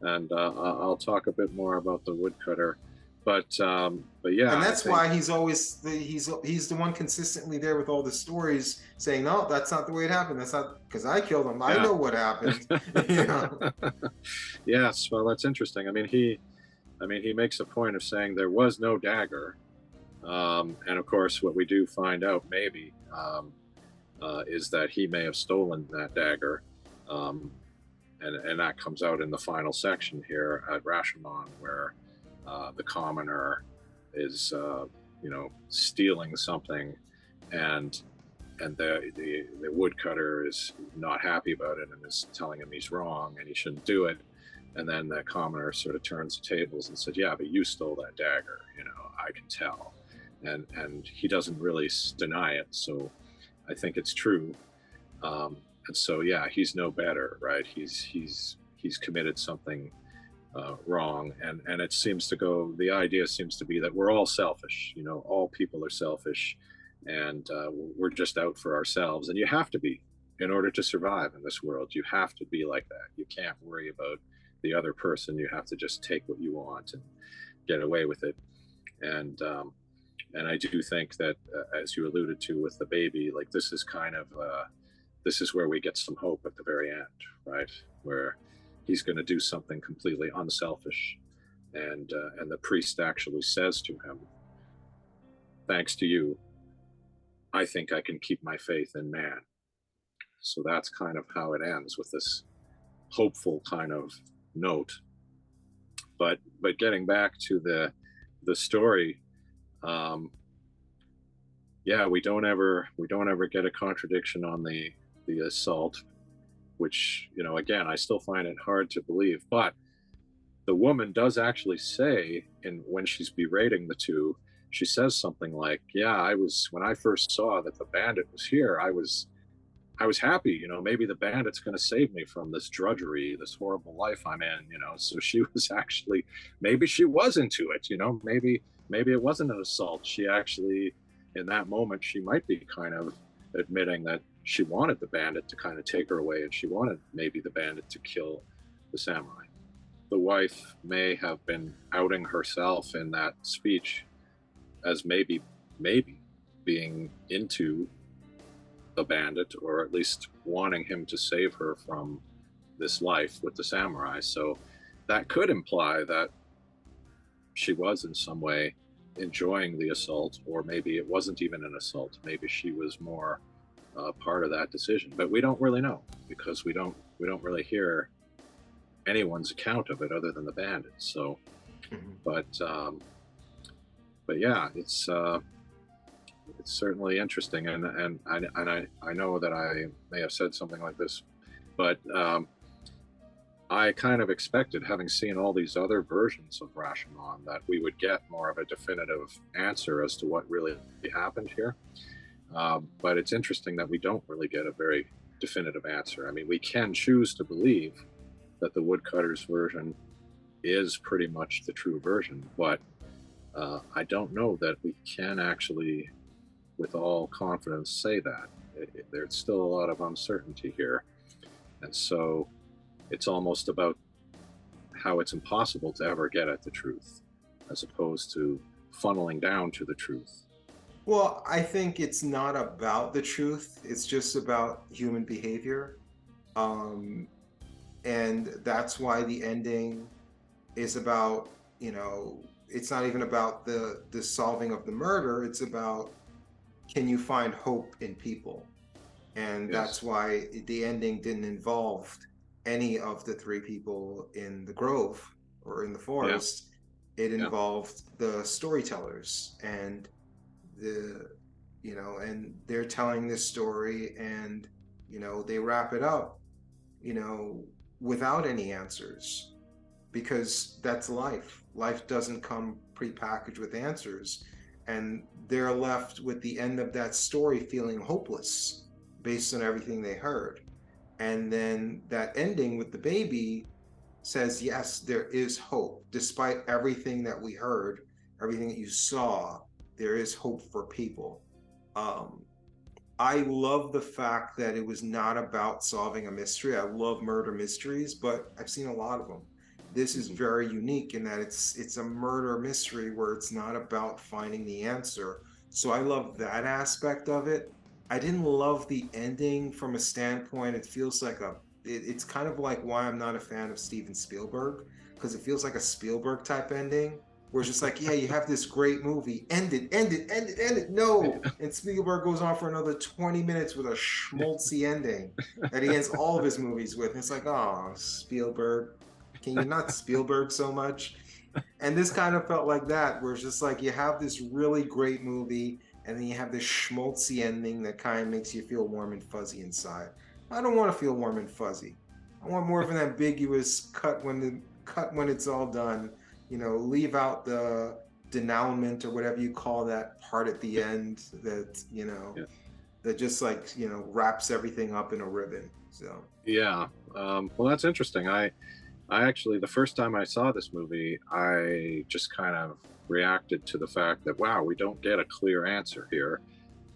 And I'll talk a bit more about the woodcutter. But yeah. And that's why he's always, he's the one consistently there with all the stories saying, no, that's not the way it happened. That's not, because I killed him. I know what happened. You know? Yes, well, that's interesting. I mean, he makes a point of saying there was no dagger. And of course, what we do find out maybe is that he may have stolen that dagger. And that comes out in the final section here at Rashomon, where the commoner is, stealing something, and the woodcutter is not happy about it and is telling him he's wrong and he shouldn't do it. And then the commoner sort of turns the tables and said, yeah, but you stole that dagger, I can tell. And he doesn't really deny it. So I think it's true. And so, yeah, he's no better, right? He's committed something wrong. And it seems to go, the idea seems to be that we're all selfish, all people are selfish, and we're just out for ourselves. And you have to be, in order to survive in this world. You have to be like that. You can't worry about the other person. You have to just take what you want and get away with it. And I do think that, as you alluded to with the baby, like this is kind of, this is where we get some hope at the very end, right? Where he's going to do something completely unselfish. And the priest actually says to him, thanks to you, I think I can keep my faith in man. So that's kind of how it ends, with this hopeful kind of note. But getting back to the story, we don't ever get a contradiction on the assault, which, again, I still find it hard to believe. But the woman does actually say, when she's berating the two, she says something like, yeah, when I first saw that the bandit was here, I was happy, maybe the bandit's going to save me from this drudgery, this horrible life I'm in, so she was actually, maybe she was into it, maybe it wasn't an assault. She actually, in that moment, she might be kind of admitting that she wanted the bandit to kind of take her away, and she wanted maybe the bandit to kill the samurai. The wife may have been outing herself in that speech as maybe being into the bandit, or at least wanting him to save her from this life with the samurai. So that could imply that she was in some way enjoying the assault, or maybe it wasn't even an assault. Maybe she was more part of that decision. But we don't really know, because we don't really hear anyone's account of it other than the bandit. So, mm-hmm. But yeah, it's certainly interesting, and I know that I may have said something like this, but I kind of expected, having seen all these other versions of Rashomon, that we would get more of a definitive answer as to what really happened here. But it's interesting that we don't really get a very definitive answer. I mean, we can choose to believe that the woodcutter's version is pretty much the true version, but I don't know that we can actually, with all confidence, say that. There's still a lot of uncertainty here. And so it's almost about how it's impossible to ever get at the truth, as opposed to funneling down to the truth. Well, I think it's not about the truth. It's just about human behavior. And that's why the ending is about, it's not even about the solving of the murder. It's about, can you find hope in people? And that's why the ending didn't involve any of the three people in the grove or in the forest. It involved the storytellers, and and they're telling this story, and they wrap it up without any answers, because that's life doesn't come prepackaged with answers, and they're left with the end of that story feeling hopeless based on everything they heard. And then that ending with the baby says, yes, there is hope. Despite everything that we heard, everything that you saw, there is hope for people. I love the fact that it was not about solving a mystery. I love murder mysteries, but I've seen a lot of them. This is very unique in that it's a murder mystery where it's not about finding the answer. So I love that aspect of it. I didn't love the ending from a standpoint. It feels like it's kind of like why I'm not a fan of Steven Spielberg, because it feels like a Spielberg type ending, where it's just like, yeah, you have this great movie, end it, no. And Spielberg goes on for another 20 minutes with a schmaltzy ending that he ends all of his movies with. And it's like, oh, Spielberg, can you not Spielberg so much? And this kind of felt like that, where it's just like, you have this really great movie, and then you have this schmaltzy ending that kind of makes you feel warm and fuzzy inside. I don't want to feel warm and fuzzy. I want more of an ambiguous cut when it's all done. Leave out the denouement or whatever you call that part at the end that that just wraps everything up in a ribbon. So well, that's interesting. I actually, the first time I saw this movie, I just kind of reacted to the fact that, wow, we don't get a clear answer here.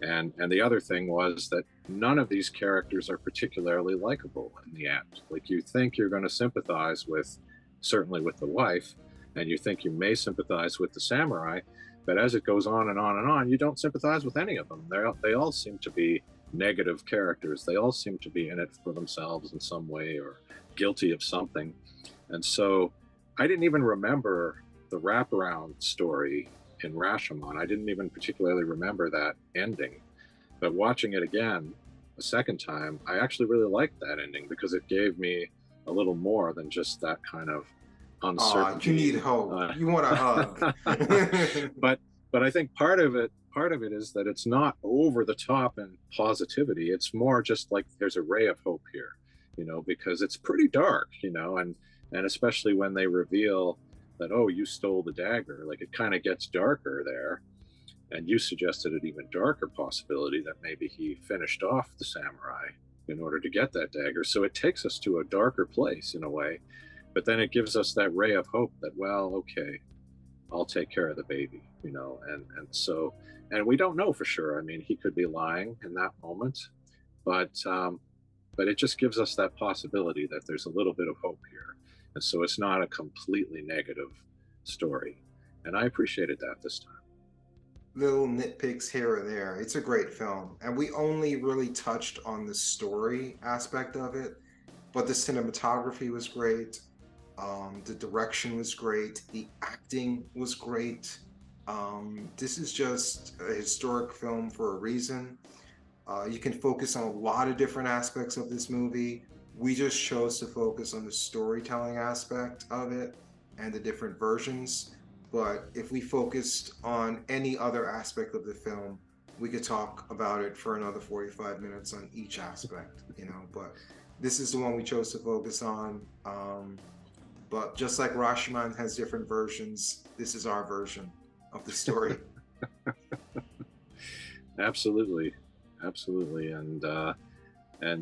And the other thing was that none of these characters are particularly likable in the end. Like, you think you're going to sympathize certainly with the wife, and you think you may sympathize with the samurai, but as it goes on and on and on, you don't sympathize with any of them. They all seem to be negative characters. They all seem to be in it for themselves in some way, or guilty of something. And so I didn't even remember the wraparound story in Rashomon. I didn't even particularly remember that ending. But watching it again a second time, I actually really liked that ending, because it gave me a little more than just that kind of uncertainty. You need hope. You want a hug. But I think part of it is that it's not over the top in positivity. It's more just like there's a ray of hope here, because it's pretty dark, and especially when they reveal that, oh, you stole the dagger, like, it kind of gets darker there. And you suggested an even darker possibility that maybe he finished off the samurai in order to get that dagger. So it takes us to a darker place in a way, but then it gives us that ray of hope that, well, okay, I'll take care of the baby, you know, and so, and we don't know for sure. I mean, he could be lying in that moment, but but it just gives us that possibility that there's a little bit of hope here, and so it's not a completely negative story, and I appreciated that this time. Little nitpicks here and there. It's a great film, and we only really touched on the story aspect of it, but the cinematography was great. The direction was great. The acting was great. This is just a historic film for a reason. You can focus on a lot of different aspects of this movie. We just chose to focus on the storytelling aspect of it and the different versions. But if we focused on any other aspect of the film, we could talk about it for another 45 minutes on each aspect, you know. But this is the one we chose to focus on. But just like Rashomon has different versions, this is our version of the story. Absolutely, absolutely, and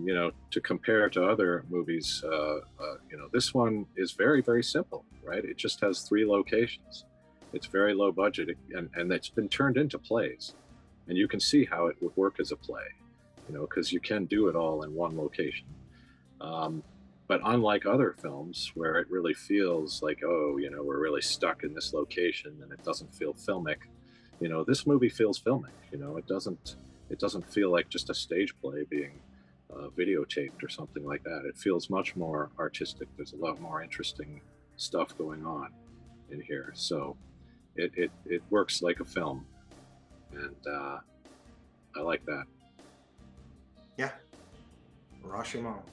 you know, to compare to other movies, you know, this one is very, very simple, right? It just has three locations. It's very low budget, and it's been turned into plays, and you can see how it would work as a play, you know, because you can do it all in one location. Um, but unlike other films where it really feels like, oh, you know, we're really stuck in this location and it doesn't feel filmic, you know, this movie feels filmic. You know, it doesn't feel like just a stage play being videotaped or something like that. It feels much more artistic. There's a lot more interesting stuff going on in here. So it works like a film, and I like that. Yeah, Rashomon.